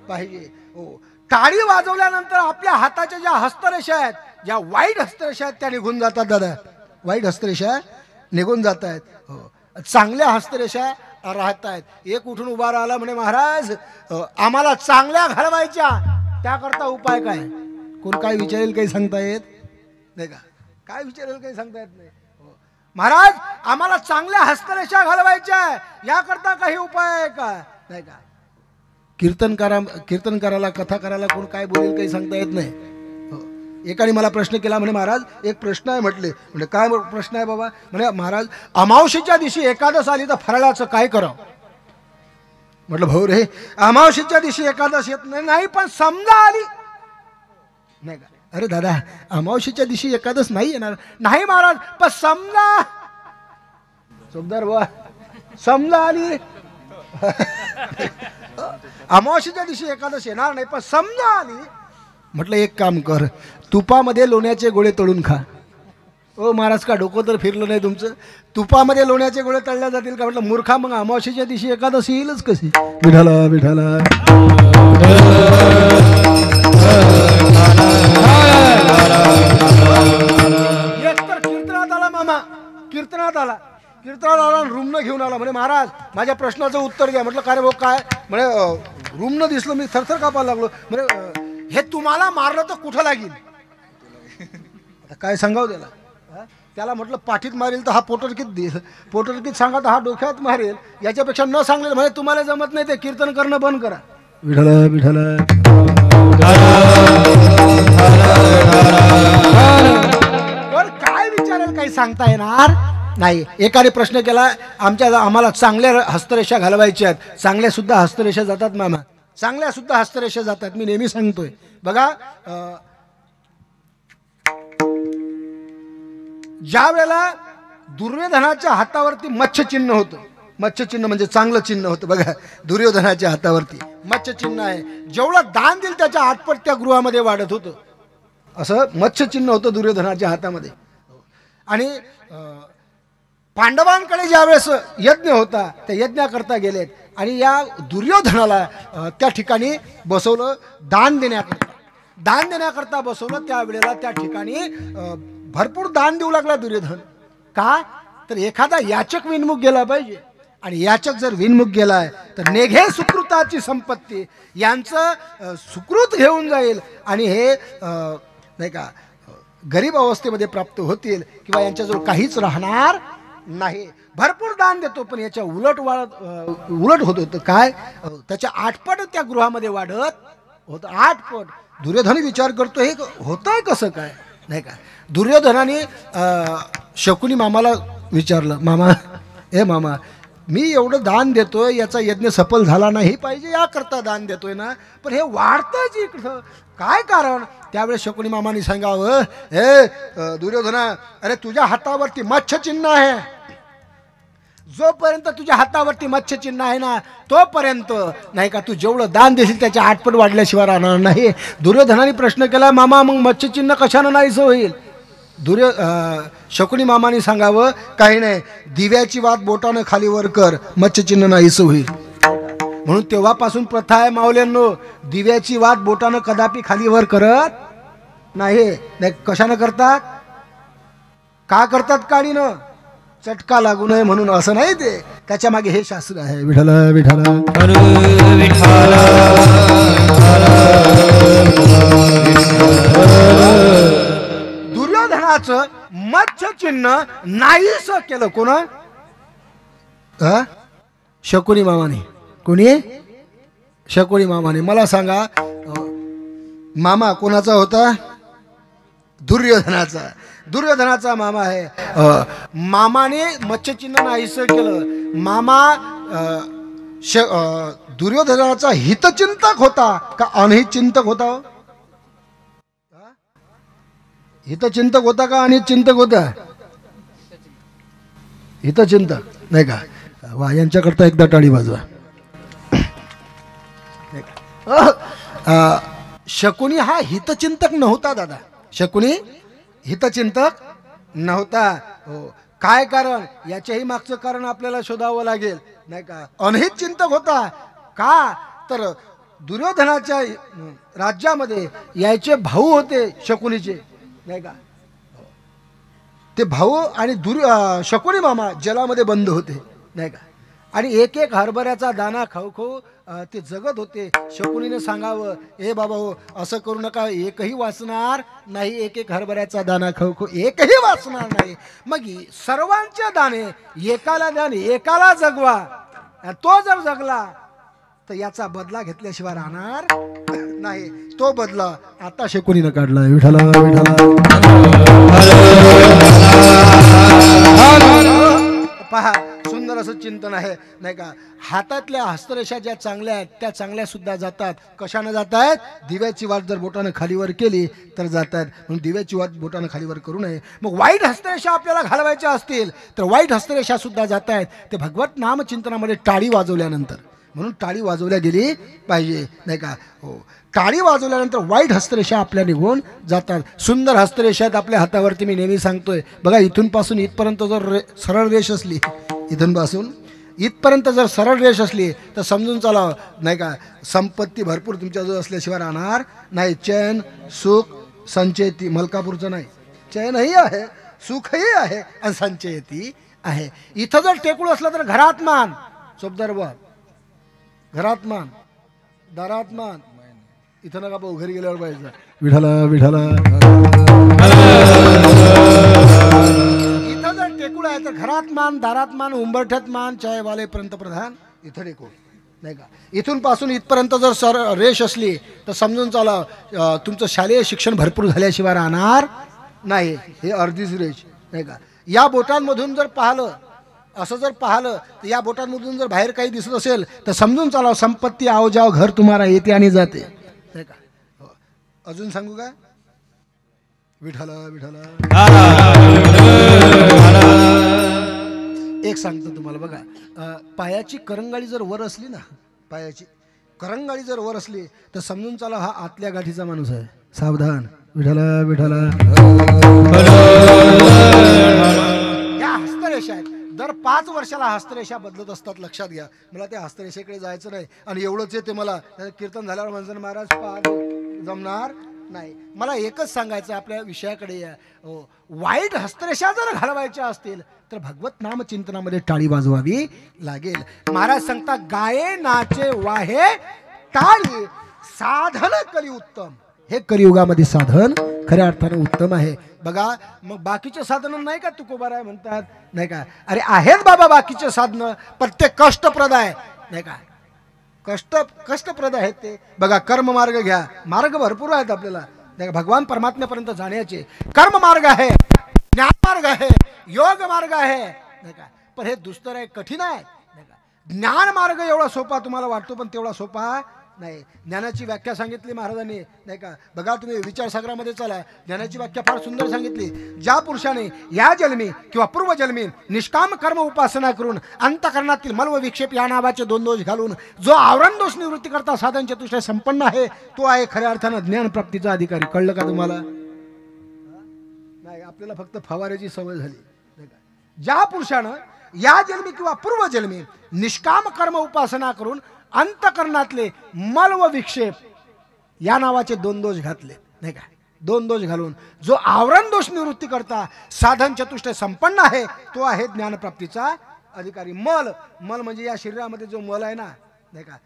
पाहिजे. हो, टाळी वाजवल्यानंतर आपल्या हाताच्या ज्या हस्तरेषा आहेत, ज्या वाईट हस्तरेषा आहेत, त्या निघून जातात. दादा, वाईट हस्तरेषा निघून जात आहेत. हो, चांगल्या हस्तरेषा राहत आहेत. एक उठून उभा राहिला म्हणे, महाराज आम्हाला चांगल्या घडवायच्या, त्याकरता उपाय काय? कोण काय विचारेल काही सांगता येत नाही का? काय विचारेल काही सांगता येत नाही. महाराज आम्हाला चांगल्या हस्तरेषा घालवायच्या, याकरता काही उपाय आहे का? नाही का? कीर्तनकाराला, कथाकाराला कोण काय बोलेल काही सांगता येत नाही. एकाने मला प्रश्न केला, म्हणे महाराज एक प्रश्न आहे. म्हटले, म्हणजे काय प्रश्न आहे बाबा? म्हणे महाराज अमावस्येच्या दिवशी एकादश आली तर फराळाचं काय करावं? म्हटलं भाऊ रे, अमावस्येच्या दिवशी एकादश येत नाही, पण समजा आली नाही का? अरे दादा, अमावस्येच्या दिवशी एकादश नाही येणार. नाही महाराज, पण समजा, समजा बा, समजा आली. अमावस्येच्या दिवशी एकादश येणार नाही, पण समजा आली. म्हटलं एक काम कर, तुपामध्ये लोण्याचे गोळे तळून खा. ओ महाराज, का डोकं तर फिरलं नाही तुमचं? तुपामध्ये लोण्याचे गोळे तळल्या जातील का? म्हटलं मूर्खा, मग अमावस्येच्या दिवशी एकादशी येईलच कशी? विठाला विठाला. एक तर कीर्तनात आला मामा, कीर्तनात आला रुमनं घेऊन आला. म्हणे महाराज माझ्या प्रश्नाचं उत्तर द्या. म्हटलं काय रे भाऊ काय? म्हणे रुमनं दिसलं, मी थरथर कापायला लागलो. म्हणे हे तुम्हाला मारलं तर कुठं लागेल? काय सांगाव त्याला म्हटलं पाठीत मारेल तर हा पोटरकीत सांगा तर हा डोक्यात मारेल, याच्यापेक्षा न सांगले. म्हणजे तुम्हाला जमत नाही ते कीर्तन करणं बंद करा. विठ्ठल विठ्ठल. पण काय विचारेल काही सांगता येणार नाही. एकाने प्रश्न केला, आम्हाला चांगल्या हस्तरेषा घालवायच्या आहेत. चांगल्या सुद्धा हस्तरेषा जातात मामा, चांगल्या सुद्धा हस्तरेषा जातात. मी नेहमी सांगतोय बघा, ज्या वेळेला दुर्योधनाच्या हातावरती मच्छचिन्ह होतं, मच्छचिन्ह म्हणजे चांगलं चिन्ह होतं. बघा, दुर्योधनाच्या हातावरती मच्छचिन्ह आहे. जेवढं दान दिल त्याच्या आठपट त्या गृहामध्ये वाढत होतं. असं मच्छचिन्ह होतं दुर्योधनाच्या हातामध्ये. आणि पांडवांकडे ज्यावेळेस यज्ञ होता, त्या यज्ञाकरता गेलेत आणि या दुर्योधनाला त्या ठिकाणी बसवलं दान देण्याकरता बसवलं. त्यावेळेला त्या ठिकाणी भरपूर दान देऊ लागला दुर्योधन. का? तर एखादा याचक विनमुख गेला पाहिजे, आणि याचक जर विनमुख गेलाय तर नेघे सुकृताची संपत्ती, यांचं सुकृत घेऊन जाईल आणि हे नाही का गरीब अवस्थेमध्ये प्राप्त होतील, किंवा यांच्याजवळ काहीच राहणार नाही. भरपूर दान देतो, पण याच्या उलट होत होतं. काय? त्याच्या आठपट त्या गृहामध्ये वाढत होतं. आठपट. दुर्योधन विचार करतो, हे होतंय कसं काय? नाही का? दुर्योधनाने शकुनी मामाला विचारलं, मामा मी एवढं दान देतोय, याचा यज्ञ सफल झाला नाही पाहिजे, याकरता दान देतोय ना, पण हे वाढतंच इकडं, काय कारण? त्यावेळेस शकुनी मामाने सांगावं, हे दुर्योधना, अरे तुझ्या हातावरती मच्छचिन्ह आहे. जोपर्यंत तुझ्या हातावरती मच्छचिन्ह आहे ना, तोपर्यंत नाही का तू जेवढं दान देशील त्याच्या आठपट वाढल्याशिवाय राहणार नाही. दुर्योधनाने प्रश्न केला, मामा मग मच्छचिन्ह कशानं नाहीसं होईल? शकुनी मामाने सांगावं, काही नाही, दिव्याची वात बोटानं खाली वर कर, मच्छचिन्ह नाहीसं होईल. म्हणून तेव्हापासून प्रथा आहे माऊल्यांनो, दिव्याची वात बोटानं कदापि खाली वर करत नाही. कशानं करतात? का करतात? काळीनं चटका लागू नये म्हणून, असं नाही ते, त्याच्या मागे हे शास्त्र आहे. विठ्ठल विठ्ठल. दुर्योधनाचं मच्छचिन्ह नाहीस केलं कोण? शकुनी मामाने. कोणी? शकुनी मामाने. मला सांगा, मामा कोणाचा होता? दुर्योधनाचा. दुर्योधनाचा मामा आहे. मामाने मच्छचिन्ह नाहीसं केलं. मामा दुर्योधनाचा हितचिंतक होता का अनहितचिंतक होता? हितचिंतक होता का आणि चिंतक होता? हितचिंतक नाही का? वा, यांच्याकरता एकदा टाळी वाजवा. शकुनी हा हितचिंतक नव्हता दादा. शकुनी हितचिंतक नव्हता. हो, काय कारण? याच्याही मागचं कारण आपल्याला शोधावं लागेल नाही का? अनहित चिंतक होता. का तर दुर्योधनाच्या राज्यामध्ये यायचे भाऊ होते शकुनीचे नाही का? ते भाऊ आणि शकुनी मामा जलामध्ये बंद होते नाही का? आणि एक एक हरभऱ्याचा दाना खाऊ खाऊ ते जगत होते. शकुनीने सांगावं, ए बाबा हो, असं करू नका, एकही वाचणार नाही. एक एक हरभऱ्याचा दाना खाऊ खाऊ एकही वाचणार नाही. मग सर्वांचे दाणे एकाला द्या, एकाला जगवा. तो जर जगला तर याचा बदला घेतल्याशिवाय राहणार नाही. तो बदला आता शकुनीनं काढला. विठाला पहा, सुंदर असं चिंतन आहे नाही का? हातातल्या हस्तरेषा ज्या चांगल्या आहेत त्या चांगल्या सुद्धा जातात. कशाने जात आहेत? दिव्याची वाट जर बोटानं खालीवर केली तर जातात. म्हणून दिव्याची वाट बोटानं खालीवर करू नये. मग वाईट हस्तरेषा आपल्याला घालवायच्या असतील तर वाईट हस्तरेषा सुद्धा जात आहेत. ते भगवत नामचिंतनामध्ये टाळी वाजवल्यानंतर. म्हणून टाळी वाजवल्या गेली पाहिजे नाही का? हो, टाळी वाजवल्यानंतर वाईट हस्तरेषा आपल्या निघून जातात. सुंदर हस्तरेषा आहेत आपल्या हातावरती. मी नेहमी सांगतोय बघा, इथून पासून इथपर्यंत जर सरळ रेष असली, इथून पासून इथपर्यंत जर सरळ रेष असली तर समजून चाला नाही का? संपत्ती भरपूर तुमच्याजवळ असल्याशिवाय राहणार नाही. चैन, सुख, संचयती. मलकापूरचं नाही, चैनही आहे, सुखही आहे आणि संचयती आहे. इथं जर टेकूळ असलं तर घरात मान, चोपदार बा, घरात मान, दारात मान. इथं नका भाऊ, घरी गेल्यावर पाहिजे. विठाला विठाला. इथं जर टेकूळ आहे तर घरात मान, दारात मान, उंबरठ्यात मान, चायवाले पंतप्रधान इथं टेकूळ नाही का? इथून पासून इथपर्यंत जर रेष असली तर समजून चाला तुमचं शालेय शिक्षण भरपूर झाल्याशिवाय राहणार नाही. हे अर्धीच रेष नाही का? या बोटांमधून जर पाहिलं, असं जर पाहिलं तर या बोटांमधून जर बाहेर काही दिसत असेल तर समजून चालावं संपत्ती आओ जाओ घर तुम्हारा येते आणि जाते नाही का? अजून सांगू का? विठाला विठाला. एक सांगतो तुम्हाला बघा, पायाची करंगाळी जर वर असली ना, पायाची करंगाळी जर वर असली तर समजून चाला हा आतल्या गाठीचा माणूस आहे. सावधान. विठाला विठाला. या हस्तरेषा आहेत. दर 5 वर्षाला हस्तरेषा बदलत असतात. लक्षात घ्या. मला त्या हस्तरेषेकडे जायचं नाही आणि एवढंच येते मला. कीर्तन झाल्यावर म्हणतात महाराज पाच जमणार नाही. मला एकच सांगायचं, आपल्या विषयाकडे या. वाईट हस्तरेषा जर घालवायच्या असतील तर भगवत नाम चिंतनामध्ये टाळी वाजवावी लागेल. महाराज सांगता, गाये नाचे वाहे टाळी साधन कली उत्तम. हे कलियुगामध्ये साधन खऱ्या अर्थानं उत्तम आहे. बघा, मग बाकीचे साधन नाही का तुकोबाराय म्हणतात नाही का? अरे आहेत बाबा बाकीचे साधनं, पण ते कष्टप्रद आहे नाही का? कष्टप्रद आहेत ते. बघा, कर्म मार्ग घ्या. मार्ग भरपूर आहेत आपल्याला नाही का? भगवान परमात्म्यापर्यंत जाण्याचे कर्म मार्ग आहे, ज्ञान मार्ग आहे, योग मार्ग आहे नाही का? पण हे दुस्तर आहे, कठीण आहे नाही का? ज्ञान मार्ग एवढा सोपा तुम्हाला वाटतो पण तेवढा सोपा नाही. ज्ञानाची व्याख्या सांगितली महाराजांनी नाही का? बघा, तुम्ही विचारसागरामध्ये चला, ज्ञानाची व्याख्या फार सुंदर सांगितली. ज्या पुरुषाने या जन्मी किंवा पूर्वजन्मी निष्काम कर्म उपासना करून अंतकरणातील मल व विक्षेप या नावाचे 2 दोष घालून जो आवरण दोष निवृत्ती करता साधन चतुष्टय संपन्न आहे, तो आहे खऱ्या अर्थानं ज्ञानप्राप्तीचा अधिकारी. कळलं का तुम्हाला? नाही, आपल्याला फक्त फवाऱ्याची सवय झाली नाही का? ज्या पुरुषानं या जन्मी किंवा पूर्वजन्मी निष्काम कर्म उपासना करून अंतकरणातले मल व विक्षेप या नावाचे 2 दोष घातले नाही का? 2 दोष घालून जो आवरण दोष निवृत्ती करता साधन चतुष्टय संपन्न आहे, तो आहे ज्ञानप्राप्तीचा अधिकारी. मल म्हणजे या शरीरामध्ये जो मल आहे ना नाही का?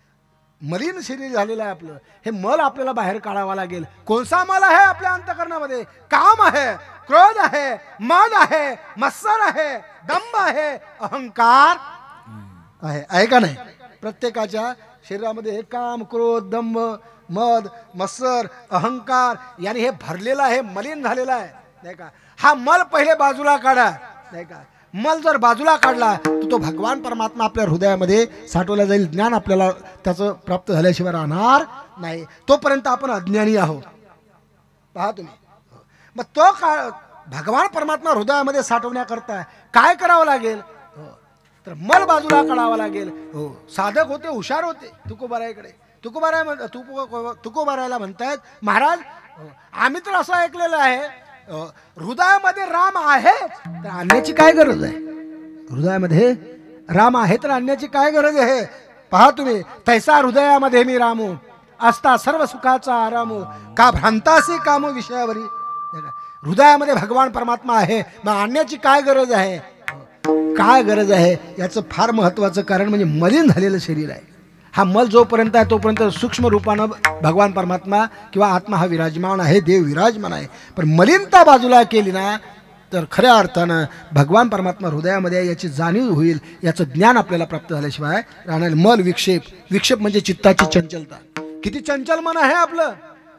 मलिन शरीर झालेलं आहे आपलं. हे मल आपल्याला बाहेर काढावा लागेल. कोणसा मल आहे आपल्या अंतकरणामध्ये? काम आहे, क्रोध आहे, मन आहे, मत्सर आहे, दंभ आहे, अहंकार आहे का नाही? प्रत्येकाच्या शरीरामध्ये हे काम, क्रोध, दंभ, मद, मत्सर, अहंकार याने हे भरलेलं आहे, मलिन झालेलं आहे नाही का? हा मल पहिले बाजूला काढा नाही का? मल जर बाजूला काढला तर तो भगवान परमात्मा आपल्या हृदयामध्ये साठवला जाईल. ज्ञान आपल्याला त्याचं प्राप्त झाल्याशिवाय राहणार नाही. तोपर्यंत आपण अज्ञानी आहोत. पहा तुम्ही. मग तो काळ भगवान परमात्मा हृदयामध्ये साठवण्याकरता काय करावं लागेल? तर मल बाजूला काढावा लागेल. हो, साधक होते, हुशार होते. तुकोबारायकडे तुकोबारायला म्हणतायत, महाराज आम्ही तर असं ऐकलेलं आहे हृदयामध्ये राम आहे तर आणण्याची काय गरज आहे? हृदयामध्ये राम आहे तर आणण्याची काय गरज आहे? पहा तुम्ही, तैसा हृदयामध्ये मी रामू असता सर्व सुखाचा आरामू का भ्रांतासी कामो विषयावरी. हृदयामध्ये भगवान परमात्मा आहे, मग आणण्याची काय गरज आहे? काय गरज आहे याचं फार महत्वाचं कारण म्हणजे मलिन झालेलं शरीर आहे. हा मल जोपर्यंत आहे तोपर्यंत सूक्ष्म रूपानं भगवान परमात्मा किंवा आत्मा हा विराजमान आहे, देव विराजमान आहे. पण मलिनता बाजूला केली ना तर खऱ्या अर्थानं भगवान परमात्मा हृदयामध्ये याची जाणीव होईल, याचं ज्ञान आपल्याला प्राप्त झाल्याशिवाय राहणार. मल विक्षेप म्हणजे चित्ताची चंचलता. किती चंचल मन आहे आपलं.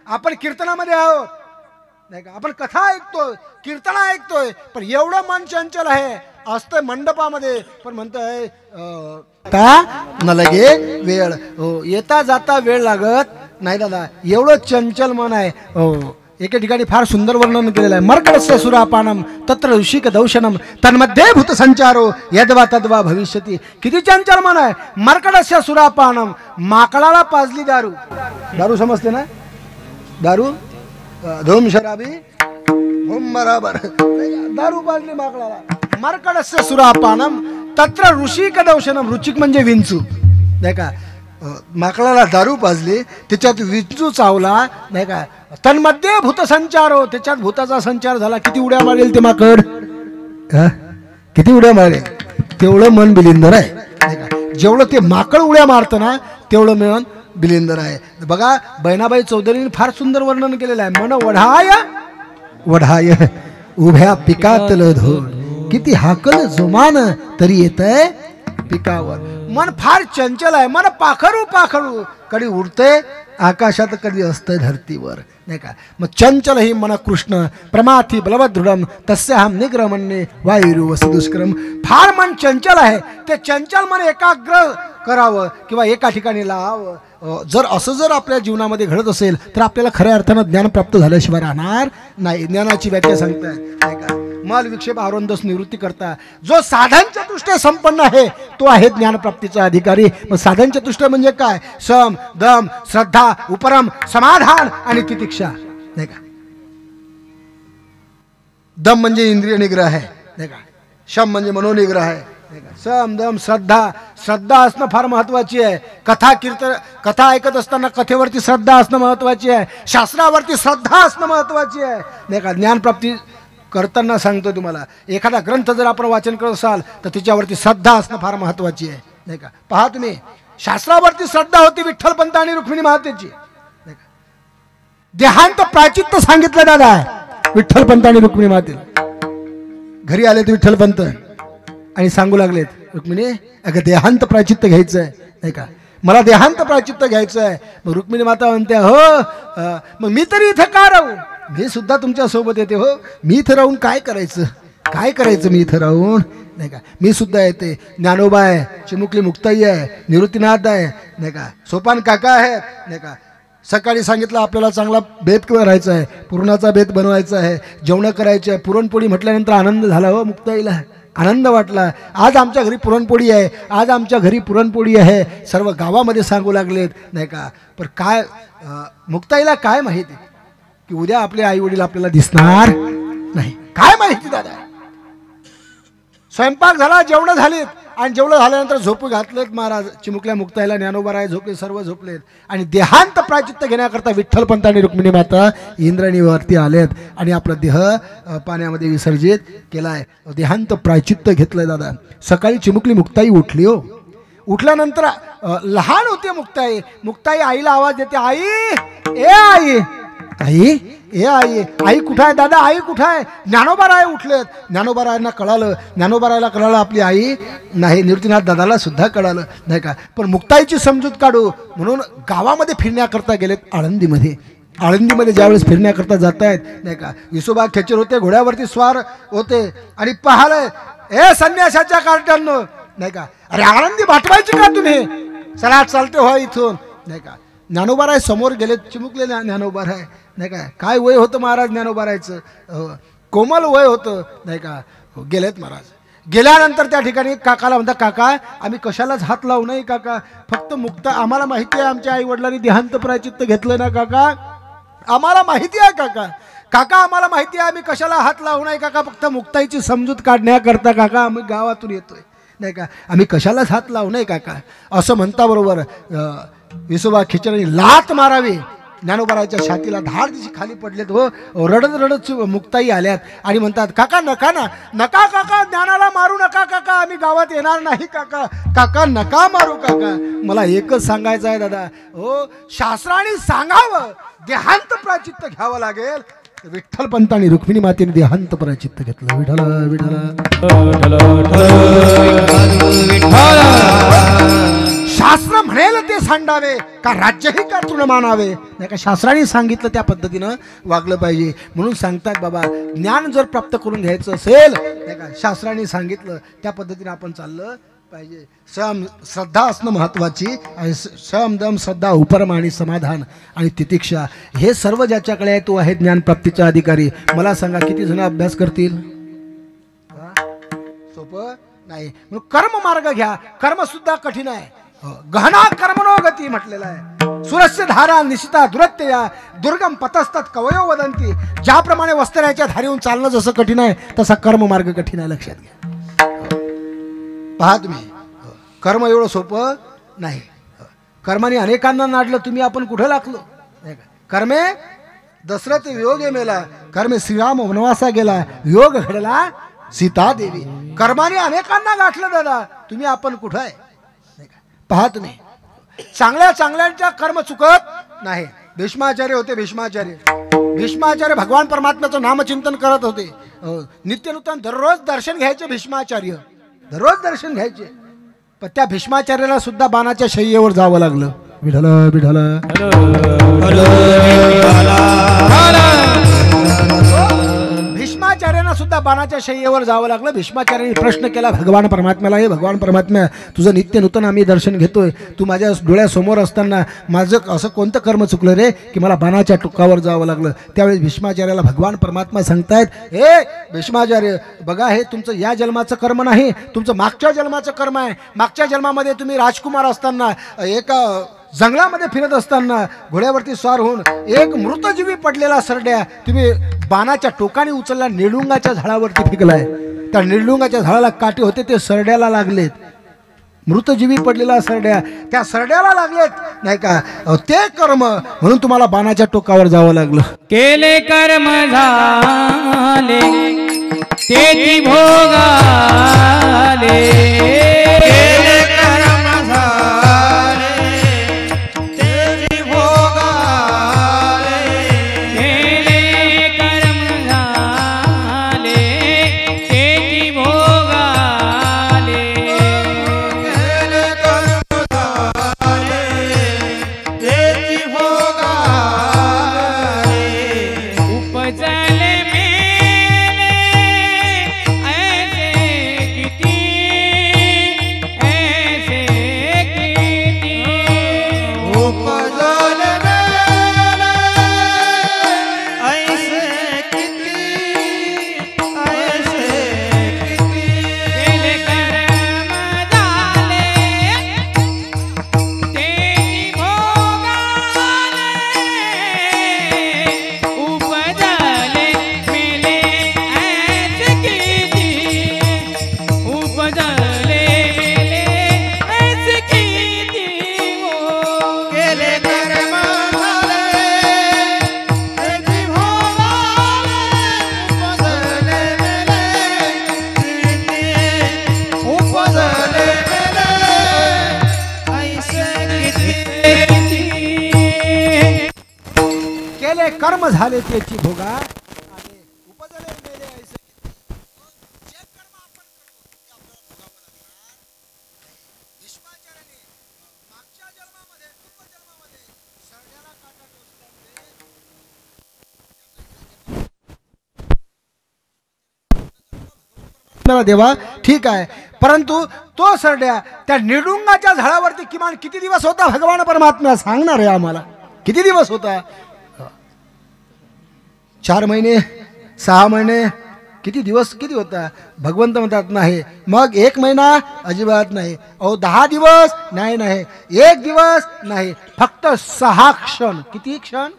आपण कीर्तनामध्ये आहोत नाही का, आपण कथा ऐकतोय, कीर्तन ऐकतोय, पण एवढं मन चंचल आहे. असतंय मंडपामध्ये पण म्हणतोय न लगे वेळ. हो, येता जाता वेळ लागत नाही दादा, एवढं चंचल मन आहे. हो, एके ठिकाणी फार सुंदर वर्णन केलेलं आहे. मर्कडस्य सुरापानम तत्र ऋषिक दौशनम तन्मध्ये भूत संचारो यद्वा तद्वा भविष्यती. किती चंचल मन आहे. मर्कडस्य सुरापानम, माकडाला पाजली दारू. दारू समजते ना? दारू धूम शराबी होम बराबर, दारू पाजली माकडाला. मर्कडस्य सुरापानम तत्र ऋषिक दौशनम. ऋचिक म्हणजे विंचू नाही का. माकडाला दारू पाजली, त्याच्यात विंचू चावला नाही का. तन्मध्ये भूत संचारो, त्याच्यात भूताचा संचार झाला. किती उड्या मारेल ते माकड, किती उड्या मारेल, तेवढं मन बिलिंदर आहे नाही का. जेवढं ते माकड उड्या मारतं ना तेवढं मन बिलिंदर आहे. बघा बहिणाबाई चौधरीने फार सुंदर वर्णन केलेलं आहे. मन वढाय उभ्या पिकातलं धोड, किती हाकल जोमान तरी येतंय पिकावर. मन फार चंचल आहे. मन पाखरू कधी उडतंय आकाशात, कधी असतंय धरतीवर नाही का. मग चंचल ही मन कृष्ण प्रमाथी बलवदृढम तस्याहम निग्रमण्ये वायुरु वसुदुष्करम. फार मन चंचल आहे. ते चंचल मन एकाग्र करावं किंवा एका ठिकाणी लावावं. जर आपल्या जीवनामध्ये घडत असेल तर आपल्याला खऱ्या अर्थानं ज्ञान प्राप्त झाल्याशिवाय राहणार नाही. ज्ञानाची व्याख्या सांगतायत नाही का. मल विक्षेप आरोंदस निवृत्ती करता जो साधनच्या दृष्ट्या संपन्न आहे तो आहे ज्ञानप्राप्तीचा अधिकारी. मग साधनच्या दृष्ट्या म्हणजे काय? सम दम श्रद्धा उपरम समाधान आणि तितिक्षा नाही का. दम म्हणजे इंद्रिय निग्रह आहे नाही का. शम म्हणजे मनोनिग्रह आहे नाही का. सम दम श्रद्धा असणं फार महत्वाची आहे. कथा ऐकत असताना कथेवरती श्रद्धा असणं महत्वाची आहे. शास्त्रावरती श्रद्धा असणं महत्वाची आहे नाही का. ज्ञानप्राप्ती करताना सांगतो तुम्हाला, एखादा ग्रंथ जर आपण वाचन करत असाल तर त्याच्यावरती श्रद्धा असणं फार महत्वाची आहे नाही का. पहा तुम्ही, शास्त्रावरती श्रद्धा होती विठ्ठलपंत आणि रुक्मिणी मातेची नाही का. देहांत प्रायचित्त सांगितलं दादा विठ्ठलपंत आणि रुक्मिणी मातेला. घरी आले तर विठ्ठलपंत आणि सांगू लागलेत, रुक्मिणी अगं देहांत प्रायचित्त घ्यायचं आहे नाही का, मला देहांत प्रायचित्त घ्यायचं आहे. मग रुक्मिणी माता म्हणते हो मग मी तरी इथं का राहू, मी सुद्धा तुमच्या सोबत येते. हो मी इथं राहून काय करायचं मी इथं राहून नाही का. मी सुद्धा येते. ज्ञानोबा आहे, चिमुकली मुक्ताई आहे, निवृत्तीनाथ आहे नाही का, सोपान काका आहे नाही का. सकाळी सांगितलं आपल्याला चांगला बेत करायचा आहे, पुरणाचा बेत बनवायचा आहे, जेवणं करायची आहे. पुरणपोळी म्हटल्यानंतर आनंद झाला हो मुक्ताईला, आनंद वाटला. आज आमच्या घरी पुरणपोळी आहे, आज आमच्या घरी पुरणपोळी आहे. सर्व गावामध्ये सांगू लागलेत नाही का. पण काय मुक्ताईला काय माहिती की उद्या आपले आई वडील आपल्याला दिसणार नाही. काय माहिती दादा. स्वयंपाक झाला, जेवणं झालीत आणि जेवणं झाल्यानंतर झोपू घातलेत महाराज. चिमुकल्या मुक्ताईला ज्ञानोबाराय झोपले, सर्व झोपलेत आणि देहांत प्रायचित्त घेण्याकरता विठ्ठलपंत आणि रुक्मिणी माता इंद्राणीवरती आलेत आणि आपला देह पाण्यामध्ये विसर्जित केलाय. देहांत प्रायचित्त घेतलंय दादा. सकाळी चिमुकली मुक्ताई उठली हो. उठल्यानंतर लहान होते मुक्ताई आईला आवाज देते, आई कुठं आहे दादा, आई कुठं आहे. ज्ञानोबाराय उठलेत. ज्ञानोबारायांना कळालं, ज्ञानोबारायला कळालं आपली आई नाही. निवृत्तीनाथ दादाला सुद्धा कळालं नाही का. पण मुक्ताईची समजूत काढू म्हणून गावामध्ये फिरण्याकरता गेलेत. आळंदीमध्ये ज्यावेळेस फिरण्याकरता जात आहेत नाही का, विसोबा खेचर होते, घोड्यावरती स्वार होते आणि पाहिलं ए संन्यासाच्या कार्ट्यांनो नाही का, अरे आळंदी पाठवायची का तुम्ही, चला चालते हो इथून नाही का. ज्ञानोबाराय समोर गेले, चिमुकले ज्ञानोबाराय नाही काय, काय वय होतं महाराज ज्ञानोबारायचं, कोमल वय होतं नाही का. गेलेत महाराज. गेल्यानंतर त्या ठिकाणी काकाला म्हणतात, काका आम्ही कशालाच हात लावू नाही काका, फक्त मुक्त, आम्हाला माहिती आहे आमच्या आई वडिलांनी देहांत प्रायचित्त घेतलं ना काका, आम्हाला माहिती आहे काका, काका आम्हाला माहिती आहे आम्ही कशाला हात लावू नाही काका, फक्त मुक्ताईची समजूत काढण्याकरता काका आम्ही गावातून येतोय नाही का, आम्ही कशालाच हात लावू नाही काका. असं म्हणता बरोबर विसोबा खिचडी लात मारावी, ज्ञानोबाराच्या छातीला धाड दिशी खाली पडलेत हो. रडत रडत मुक्ताई आल्यात आणि म्हणतात, काका नका ना, नका काका, ज्ञानाला मारू नका काका, आम्ही गावात येणार नाही काका, काका नका मारू काका. मला एकच सांगायचं आहे दादा, हो शास्त्राने सांगावं देहांत प्रायचित्त घ्यावं लागेल. विठ्ठल पंत आणि रुक्मिणी मातेने देहांत प्रायचित्त घेतलं. विठ्ठल शास्त्र म्हणेल ते सांडावे का राज्यही का तृण मानावे, नाही का, शास्त्राने सांगितलं त्या पद्धतीनं वागलं पाहिजे. म्हणून सांगतात बाबा, ज्ञान जर प्राप्त करून घ्यायचं असेल नाही का, शास्त्राने सांगितलं त्या पद्धतीने आपण चाललं पाहिजे. श्रद्धा असणं महत्वाची आणि दम श्रद्धा उपरम आणि समाधान आणि तितिक्षा हे सर्व ज्याच्याकडे आहे तो आहे ज्ञानप्राप्तीचा अधिकारी. मला सांगा किती जण अभ्यास करतील? सोपं नाही. म्हणून कर्म मार्ग घ्या. कर्म सुद्धा कठीण आहे. गहना कर्मणो गती म्हटलेलं आहे. सुरस्य धारा निशिता दुरत्यया दुर्गम पतस्तात कवयो वदंती. ज्याप्रमाणे वस्त्राच्या धारीहून चालणं जसं कठीण आहे तसा कर्म मार्ग कठीण आहे, लक्षात घ्या. पहा तुम्ही, कर्म एवढं सोपं नाही. कर्माने अनेकांना नाडलं, तुम्ही आपण कुठं लागलो नाही का. कर्मे दशरथ योगे मेला, कर्मे श्रीराम वनवासा गेला, योग घडला सीता देवी. कर्माने अनेकांना गाठलं दादा, तुम्ही आपण कुठं आहे नाही का. पहा तुम्ही, चांगल्या चांगल्यांच्या कर्म चुकत नाही. भीष्माचार्य होते, भीष्माचार्य भगवान परमात्म्याचं नामचिंतन करत होते. नित्यनूतन दररोज दर्शन घ्यायचे भीष्माचार्य, दररोज दर्शन घ्यायचे. पण त्या भीष्माचार्याला सुद्धा बाणाच्या शय्येवर जावं लागलं. विठ्ठल विठ्ठल भीष्माचार्यांना सुद्धा बाणाच्या शय्येवर जावं लागलं. भीष्माचार्यांनी प्रश्न केला भगवान परमात्म्याला, हे भगवान परमात्म्या, तुझं नित्य नूतन आम्ही दर्शन घेतोय, तू माझ्या डोळ्यासमोर असताना माझं असं कोणतं कर्म चुकलं रे की मला बाणाच्या टोकावर जावं लागलं. त्यावेळेस भीष्माचार्याला भगवान परमात्मा सांगतायत, हे भीष्माचार्य बघा, हे तुमचं या जन्माचं कर्म नाही, तुमचं मागच्या जन्माचं कर्म आहे. मागच्या जन्मामध्ये तुम्ही राजकुमार असताना एका जंगलामध्ये फिरत असताना घोड्यावरती स्वार होऊन एक मृतजीवी पडलेला सरड्या तुम्ही बाणाच्या टोकाने उचलला, निडुंगाच्या झाडावरती फेकलाय. त्या निडुंगाच्या झाडाला काटे होते, ते सरड्याला लागलेत. मृतजीवी पडलेला सरड्या त्या सरड्याला लागलेत नाही का. ते कर्म म्हणून तुम्हाला बाणाच्या टोकावर जावं लागलं. केले कर्म झाले तेची भोगाले, केले कर्म झाले तेची भोगाले, केले कर्म झाले तेची भोगाले, केले कर्म झाले तेची भोगाले. उपजले कर्म झाले त्याची भोगा उपजले मेले ऐसे. जे कर्म आपण करतो ते आपल्याला भोगावं लागणार. भीष्माचार्याने मागच्या जन्मामध्ये पूर्वजन्मामध्ये सरड्याला काटा टोचल्यामुळे देवा ठीक आहे, परंतु तो सरड्या त्या निडुंगाच्या झाडावरती किमान किती दिवस होता भगवान परमात्मा सांगणार आहे आम्हाला, किती दिवस होता. 4 महिने 6 महिने किती दिवस किती होता? भगवंत म्हणतात नाही. मग 1 महिना अजिबात नाही. 10 दिवस नाही नाही, 1 दिवस नाही, फक्त 6 क्षण. किती क्षण?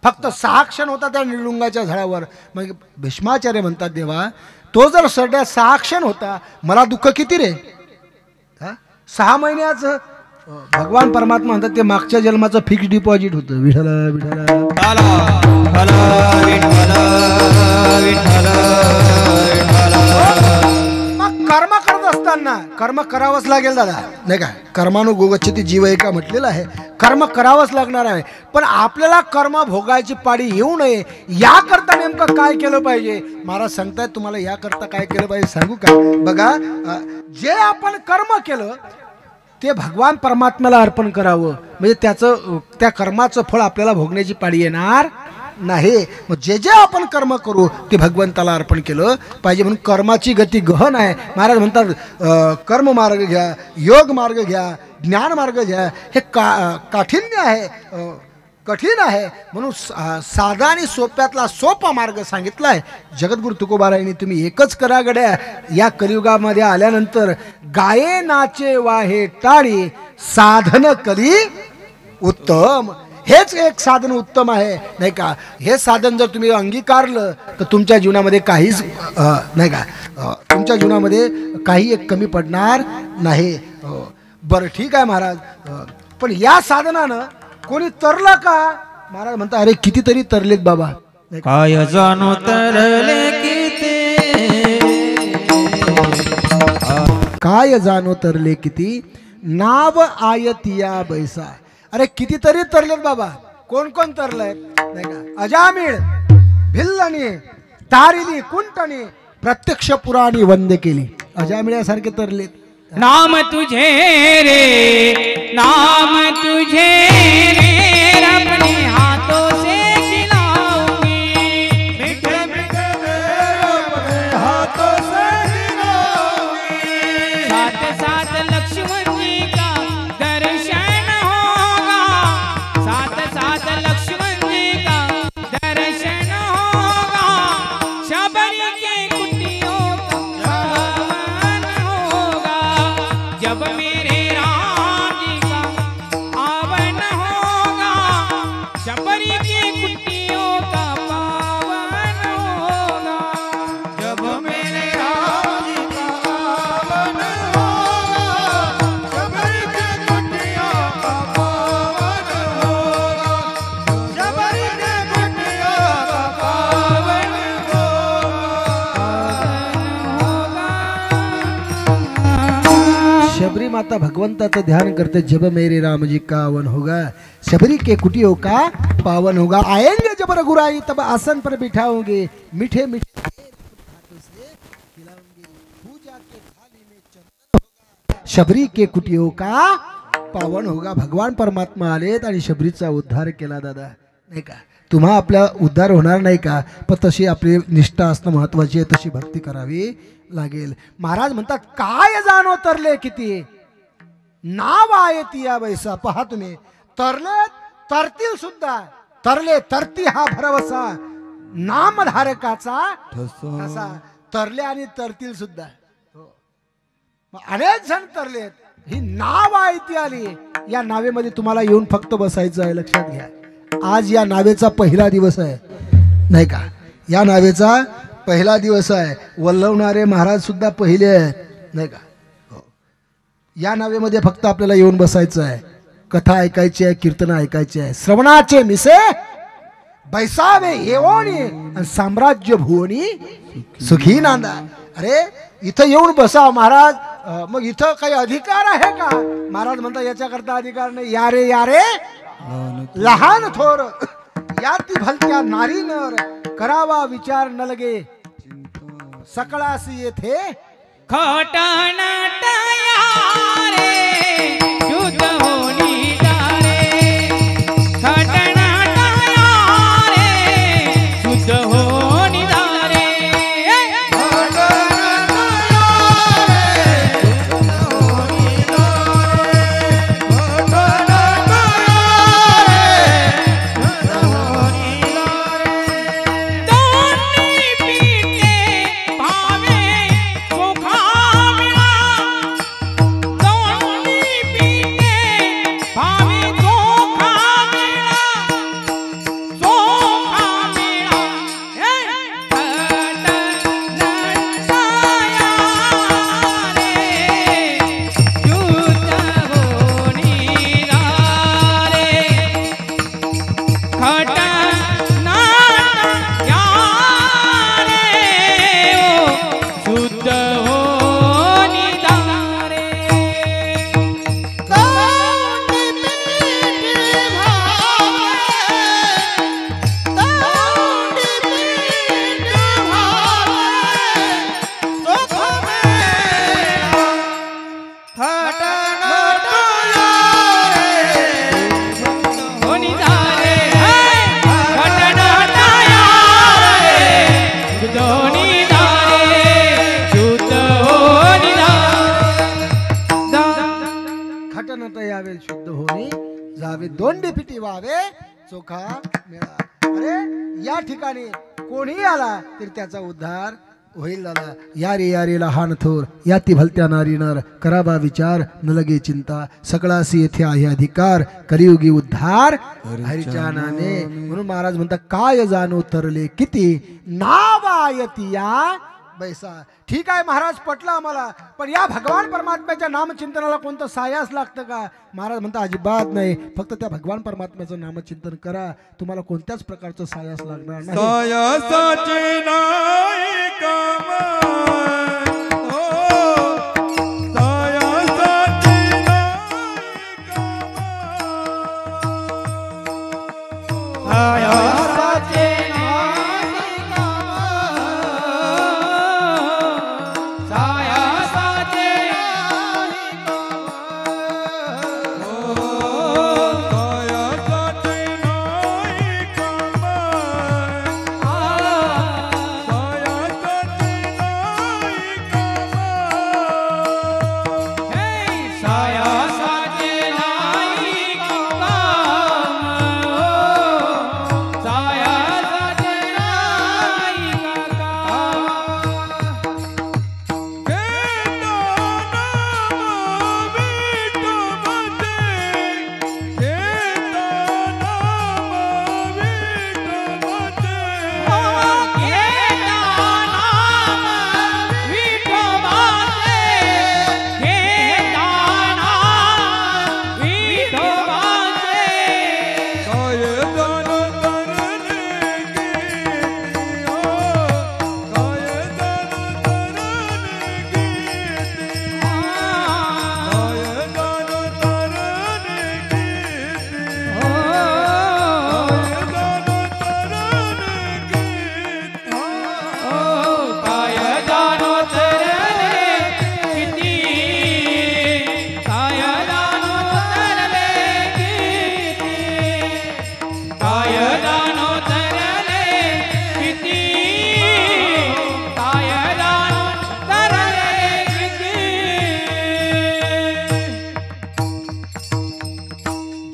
फक्त 6 क्षण होता त्या निडुंगाच्या झाडावर. मग भीष्माचार्य म्हणतात देवा तो जर सध्या 6 क्षण होता, मला दुःख किती रे? 6 महिन्याचं भगवान परमात्मा म्हणतात ते मागच्या जन्माचं फिक्स डिपॉझिट होतं. विठ्ठल विठ्ठल मग कर्म करत असताना कर्म करावंच लागेल दादा, नाही का? कर्मानुगोगच्छति जीव एका म्हटलेलं आहे. कर्म करावंच लागणार आहे. पण आपल्याला कर्म भोगायची पाडी येऊ नये याकरता नेमकं काय केलं पाहिजे? महाराज सांगतायत तुम्हाला याकरता काय केलं पाहिजे सांगू का? बघा, जे आपण कर्म केलं ते भगवान परमात्म्याला अर्पण करावं, म्हणजे त्या कर्माचं फळ आपल्याला भोगण्याची पाळी येणार नाही. मग जे जे आपण कर्म करू ते भगवंताला अर्पण केलं पाहिजे. म्हणून कर्माची गती गहन आहे. महाराज म्हणतात कर्म मार्ग घ्या, योग मार्ग घ्या, ज्ञान मार्ग घ्या. हे काठिण्य आहे, कठीण आहे. म्हणून साधा आणि सोप्यातला सोपा मार्ग सांगितला आहे. जगद्गुरु तुकोबारायांनी तुम्ही एकच करा गड्या, या कलियुगामध्ये आल्यानंतर गाये नाचे वाहे टाळी साधन करी उत्तम. हेच एक साधन उत्तम आहे, नाही का? हे साधन जर तुम्ही अंगीकारलं तर तुमच्या जीवनामध्ये काहीच नाही का, तुमच्या जीवनामध्ये काही एक कमी पडणार नाही. बरं ठीक आहे महाराज, पण या साधनानं कोणी तरलं का? महाराज म्हणतात अरे कितीतरी तरलेत बाबा. काय जाणो तरले किती, काय जाणो तरले किती, नाव आयतिया बैसा. अरे कितीतरी तरलेत बाबा. कोण कोण तरलंय? नाही का? अजामिळ, भिल्लनी, तारिली, कुंटनी प्रत्यक्ष पुराणी वंदे केली. अजामिळ्यासारखे तरलेत. नाम तुझे रे, नाम तुझे रे, अपने हाथों से खिलाऊंगी. मीठे मीठे अपने हाथों से खिलाऊंगी. साथ साथ लक्ष्मण जी का दर्शन होगा, साथ साथ लक्ष्मण जी का दर्शन होगा. शबरी के कुटियों का पावन होगा, जब मेरे राम जी का आवन होगा. शबरी की कुटियों का पावन होगा, जब मेरे राम जी का आवन होगा. शबरी की कुटियों का पावन होगा, शबरी की कुटियों का पावन होगा. शबरी माता भगवंताचं ध्यान करते. जब मेरे राम जी का आवन होगा, शबरी के कुटियों का पावन होगा. आएंगे जब रघुराई तब आसन पर बिठाओगे, मीठे मीठे हाथों से खिलाओगे, पूजा के थाली में चंदन होगा. शबरी के कुटियों का पावन होगा. भगवान परमात्मा आलेत आणि शबरीचा उद्धार केला दादा, नाही का? तुम्हा आपला उद्धार होणार नाही का? पण तशी आपली निष्ठा असणं महत्वाची आहे, तशी भक्ती करावी लागेल. महाराज म्हणतात काय जाणो तरले किती, नाव आयती या बैसा. पहा तुम्ही, तरले तरतील सुद्धा, तरले तरती हा भरवसा, नामधारकाचा असा. तरले आणि तरतील सुद्धा. अनेक जण तरलेत. ही नाव आयती आली. या नावेमध्ये तुम्हाला येऊन फक्त बसायचं आहे. लक्षात घ्या, आज या नावेचा पहिला दिवस आहे, नाही का? या नावेचा पहिला दिवस आहे. वल्लवणारे महाराज सुद्धा पहिले आहेत, नाही का? या नावेमध्ये फक्त आपल्याला येऊन बसायचं आहे. कथा ऐकायची आहे, कीर्तन ऐकायची आहे. श्रवणाचे मिसे बैसावे येवोनी आणि साम्राज्य भुवनी सुखी नांदा. अरे इथं येऊन बसा महाराज. मग इथं काही अधिकार आहे का? महाराज म्हणतात याच्याकरता अधिकार नाही. यारे यारे लहान थोर, या ती भलत्या नारी नर, करावा विचार न लगे सकळासी येथे खोटं नाटया रे, शुद्ध होनी तारे. खोटं नाटया रे, शुद्ध होनी तारे. खोटं नाटया रे, शुद्ध होनी तारे. खोटं नाटया रे, शुद्ध होनी तारे. घालावे दोंडी फिटी व्हावे चोखा मेळा. अरे या ठिकाणी कोणीही आला तरी त्याचा उद्धार होईल दादा. या रे लहान थोर या ती भलत्या नारी नर करावा विचार न लगे चिंता सकळासी येथे आहे अधिकार कलियुगी उद्धार हरीच्या नाने. म्हणून महाराज म्हणतात काय जाणो तरले किती नावायती या बैसा. ठीक आहे महाराज पटलं आम्हाला, पण या भगवान परमात्म्याच्या नामचिंतनाला कोणतं सायास लागतं का? महाराज म्हणतात अजिबात नाही, फक्त त्या भगवान परमात्म्याचं नामचिंतन करा, तुम्हाला कोणत्याच प्रकारचं सायास लागणार नाही. सायासाचे नाही काम हो, सायासाचे नाही काम, सायासाचे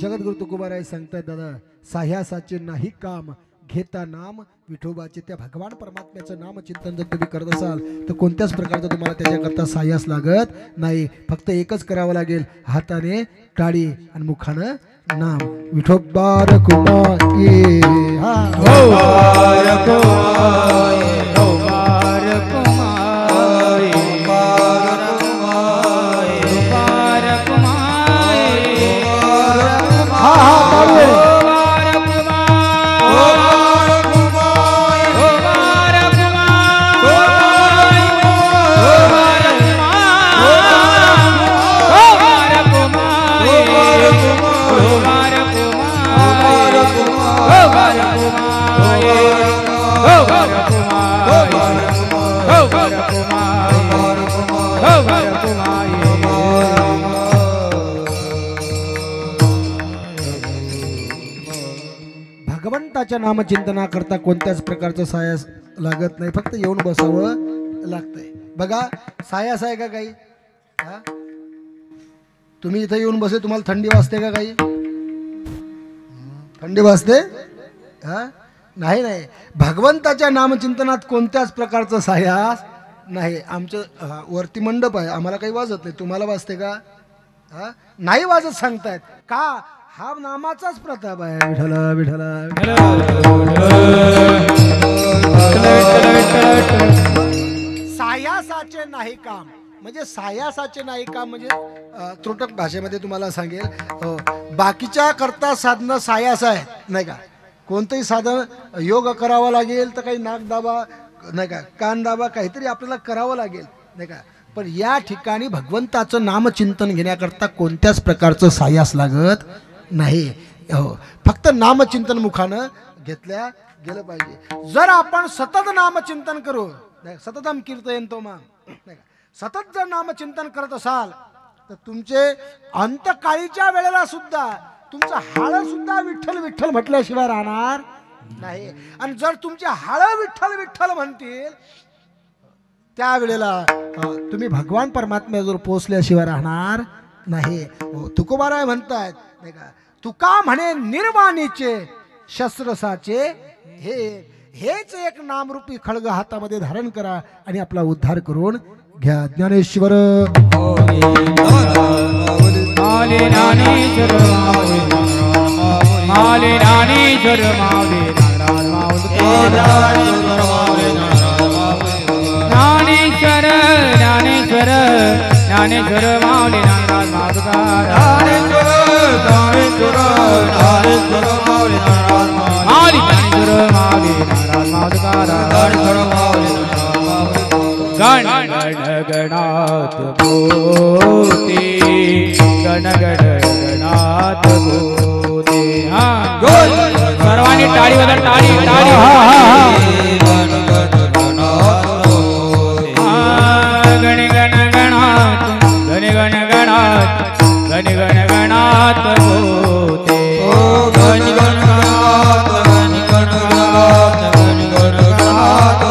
जगद्गुरु तुकोबाराय सांगतायत दादा, साह्यासाचे नाही काम घेता नाम विठोबाचे. त्या भगवान परमात्म्याचं नाम चिंतन जर तुम्ही करत असाल तर कोणत्याच प्रकारचं तुम्हाला त्याच्याकरता साह्यास लागत नाही. फक्त एकच करावं लागेल, हाताने टाळी आणि मुखानं नाम विठोबार कुमार ये हा भगवंताच्या नामचिंतना करता कोणत्याच प्रकारचं सायास लागत नाही, फक्त येऊन बसावं लागतंय. बघा सायास आहे का काही? हा, तुम्ही इथे येऊन बसले, तुम्हाला थंडी वाजते का काही? थंडी वाजते? हा नाही नाही, भगवंताच्या नामचिंतनात कोणत्याच प्रकारचं सायास नाही. आमचं वरती मंडप आहे, आम्हाला काही वाजत नाही, तुम्हाला वाजते का? हा नाही वाजत सांगतायत का? हा नामाचाच प्रताप आहे. विठला विठला सायासाचे नाही काम म्हणजे सायासाचे नाही काम म्हणजे त्रुटक भाषेमध्ये तुम्हाला सांगेल, बाकीच्या करता साधनं सायास आहे नाही का? कोणतंही साधन योग करावा लागेल तर काही नाक दाबा नाही का, कान दाबा काहीतरी आपल्याला करावं लागेल नाही का? पण या ठिकाणी भगवंताचं नामचिंतन घेण्याकरता कोणत्याच प्रकारचं सायास लागत नाही. हो, फक्त नामचिंतन मुखानं घेतल्या गेलं पाहिजे. जर आपण सतत नामचिंतन करू, सततम कीर्तयंतो मां नाही का, सतत जर नामचिंतन करत असाल तर तुमचे अंतकाळीच्या वेळेला सुद्धा तुमचं हाड सुद्धा विठ्ठल विठ्ठल म्हटल्याशिवाय राहणार नाही. आणि जर तुमचे हाड विठ्ठल विठ्ठल म्हणतील त्यावेळेला तुम्ही भगवान परमात्म्याजवळ पोहोचल्याशिवाय राहणार नाही. तुकोबाराय म्हणतायत नाही का, तुका म्हणे निर्वाणीचे शस्त्रसाचे हेच एक नामरूपी खळग हातामध्ये धारण करा आणि आपला उद्धार करून घ्या. ज्ञानेश्वर माऊली ज्ञानेश्वर माऊली ज्ञानेश्वर माऊली ज्ञानेश्वर ज्ञानेश्वर ज्ञानेश्वर माऊली नागराज माधुकार माऊली ज्ञानेश्वर माऊली नागराज माधुकार गण गण गणात भूते गण गण गणात भूते. सर्वांनी टाळी वाजवा टाळी टाळी. गण गण गणात गण गण गणात गण गण गणात भूते गण गण गणात गण गण गणात गण गण गणात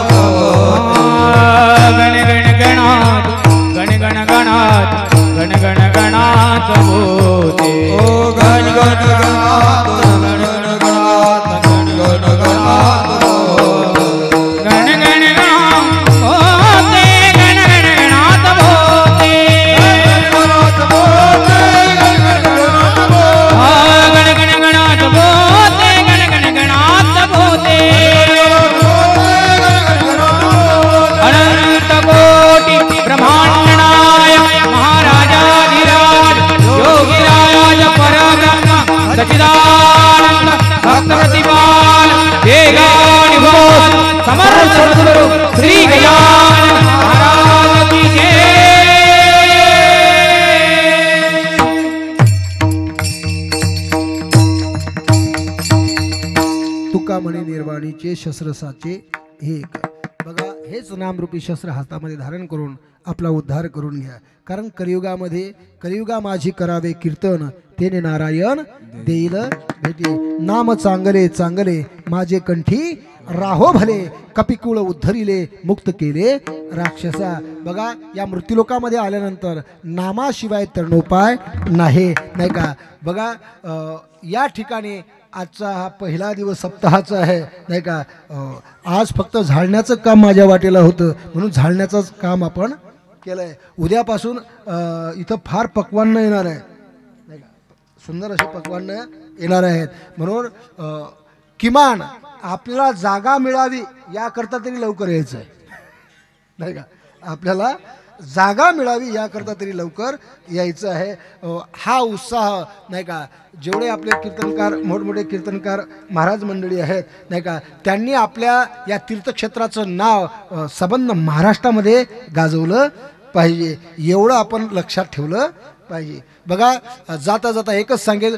गण गण गणात गण गण गणात गण गण गणात भूते गण गण गणात गण गण गणात गण गण गणात गण गण गणात भूते गण गण गणात भूते गण गण गणात भूते गण गण गणात भूते अनंत कोटी ब्रह्मांडनाय महाराजाधिराज योगीराज परब्रह्म सच्चिदानंद भक्त प्रतिपाल वेगानिभूत समर्थ सद्गुरु श्री गजानन महाराज की जय. तुका म्हणे निर्वाणीचे शस्त्रसाचे एक. बघा हेच नामरूपी शस्त्र हातामध्ये धारण करून आपला उद्धार करून घ्या. कारण कलियुगा माझी करावे कीर्तन तेने नारायण देईल भेटी. नाम चांगले चांगले माझे कंठी राहो भले कपिकुळ उद्धरिले मुक्त केले राक्षसा. बघा या मृत्यूलोकामध्ये आल्यानंतर नामाशिवाय तरणोपाय नाही का. बघा या ठिकाणी आजचा हा पहिला दिवस सप्ताहाचा आहे नाही का. आज फक्त झाडण्याचं काम माझ्या वाटेला होतं म्हणून झाडण्याचंच काम आपण केलं आहे. उद्यापासून इथं फार पक्वान्न येणार आहे नाही का. सुंदर असे पक्वान्न येणार आहेत म्हणून किमान आपल्याला जागा मिळावी याकरता तरी लवकर यायचं आहे नाही का. आपल्याला जागा मिळावी याकरता तरी लवकर यायचं आहे. हा उत्साह नाही का. जेवढे आपले कीर्तनकार मोठमोठे कीर्तनकार महाराज मंडळी आहेत नाही का त्यांनी आपल्या या तीर्थक्षेत्राचं नाव संबंध महाराष्ट्रामध्ये गाजवलं पाहिजे एवढं आपण लक्षात ठेवलं पाहिजे. बघा जाता जाता एकच सांगेल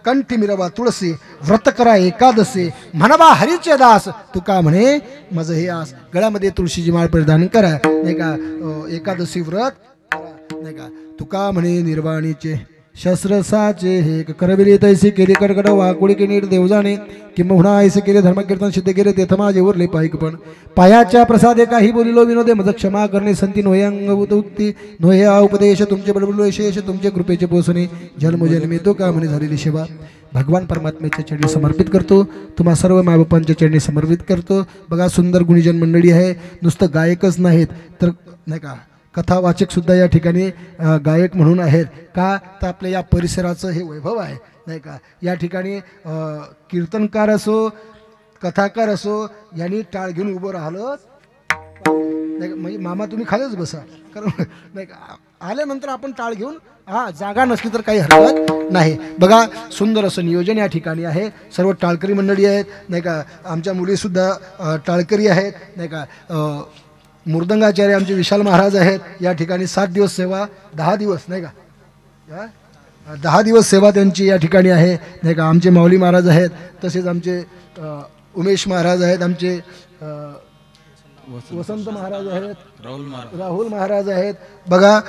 कंठी मिरवा तुळसी व्रत करा एकादशी म्हणवा हरीचे दास तुका म्हणे माझं हे आस. गळ्यामध्ये तुळशीची माळ परिधान करा नाही का. एकादशी व्रत नाही का. तुका म्हणे निर्वाणीचे शस्त्रसाचे हे करविले तैसे केले कडकड वाकुळी के नीट देव जाणे किंबहुना ऐसे केले धर्मकीर्तन सिद्ध केले तेथ माझे उरले पायक पण पायाच्या प्रसादे काही बोलिलो विनोदे मज क्षमा करणे संती नोहे अंगभूत उक्ती नोहे हा उपदेश तुमचे बडबडलो शेष तुमचे कृपेचे पोसणे जन्मोजन्मी तो का म्हणे झालेली सेवा भगवान परमात्म्याच्या चरणी समर्पित करतो. तुम्हा सर्व मायबापांच्या चरणी समर्पित करतो. बघा सुंदर गुणीजन मंडळी आहे. नुसतं गायकच नाहीत तर नाही का कथावाचक सुद्धा या ठिकाणी गायक म्हणून आहेत का तर आपल्या या परिसराचं हे वैभव आहे नाही का. या ठिकाणी कीर्तनकार असो कथाकार असो यांनी टाळ घेऊन उभं राहिलं नाही म्हणजे मामा तुम्ही खालीच बसा कारण नाही का आल्यानंतर आपण टाळ घेऊन जागा नसली तर काही हरकत नाही. बघा सुंदर असं नियोजन या ठिकाणी आहे. सर्व टाळकरी मंडळी आहेत नाही का. आमच्या मुलीसुद्धा टाळकरी आहेत नाही का. मृदंगाचार्य आमचे विशाल महाराज आहेत. या ठिकाणी 7 दिवस सेवा 10 दिवस नाही का 10 दिवस सेवा त्यांची या ठिकाणी आहे नाही का. आमचे माऊली महाराज आहेत तसेच आमचे उमेश महाराज आहेत. आमचे वसंत महाराज आहेत राहुल महाराज आहेत. बघा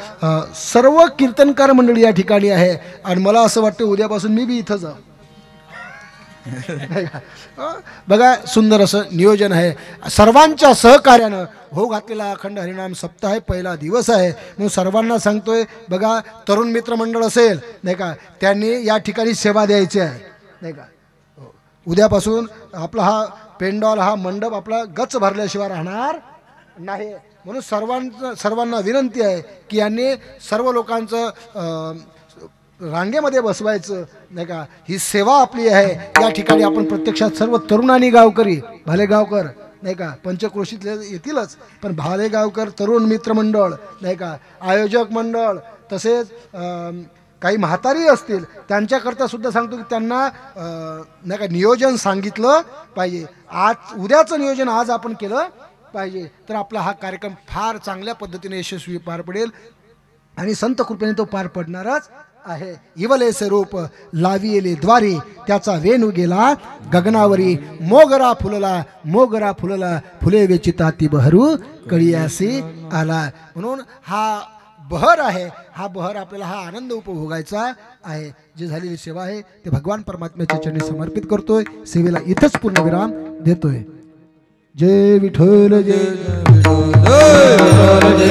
सर्व कीर्तनकार मंडळी या ठिकाणी आहे आणि मला असं वाटतं उद्यापासून मी बी इथं जाऊ. बघा सुंदर असं नियोजन आहे. सर्वांच्या सहकार्यानं हो घातलेला अखंड हरिनाम सप्ताह आहे, पहिला दिवस आहे. म्हणून सर्वांना सांगतोय बघा, तरुण मित्र मंडळ असेल नाही का, त्यांनी या ठिकाणी सेवा द्यायची आहे नाही का. उद्यापासून आपला हा पेंडॉल, हा मंडप आपला गच्च भरल्याशिवाय राहणार नाही. म्हणून सर्वांना विनंती आहे की यांनी सर्व लोकांचं रांगेमध्ये बसवायचं नाही का. ही सेवा आपली आहे. या ठिकाणी आपण प्रत्यक्षात सर्व तरुणांनी गावकरी, भाले गावकर नाही का, पंचक्रोशीतले येतीलच, पण भाले गावकर, तरुण मित्र मंडळ नाही का, आयोजक मंडळ, तसेच काही म्हातारी असतील त्यांच्याकरता सुद्धा सांगतो की त्यांना नाही का नियोजन सांगितलं पाहिजे. उद्याचं नियोजन आज आपण केलं पाहिजे, तर आपला हा कार्यक्रम फार चांगल्या पद्धतीने यशस्वी पार पडेल आणि संत कृपेने तो पार पडणारच आहे. इवलेसे रूप लाविले द्वारी, त्याचा वेणू गेला गगनावरी. मोगरा फुलला फुले वेचिताती बहरू, कळियासी आला. म्हणून हा बहर आहे, हा बहर आपल्याला, हा आनंद उपभोगायचा आहे. जी झालेली सेवा आहे ते भगवान परमात्म्याच्या चरणी समर्पित करतोय. सेवेला इथंच पूर्णविराम देतोय. जय विठ्ठल, जय विठ्ठल, जय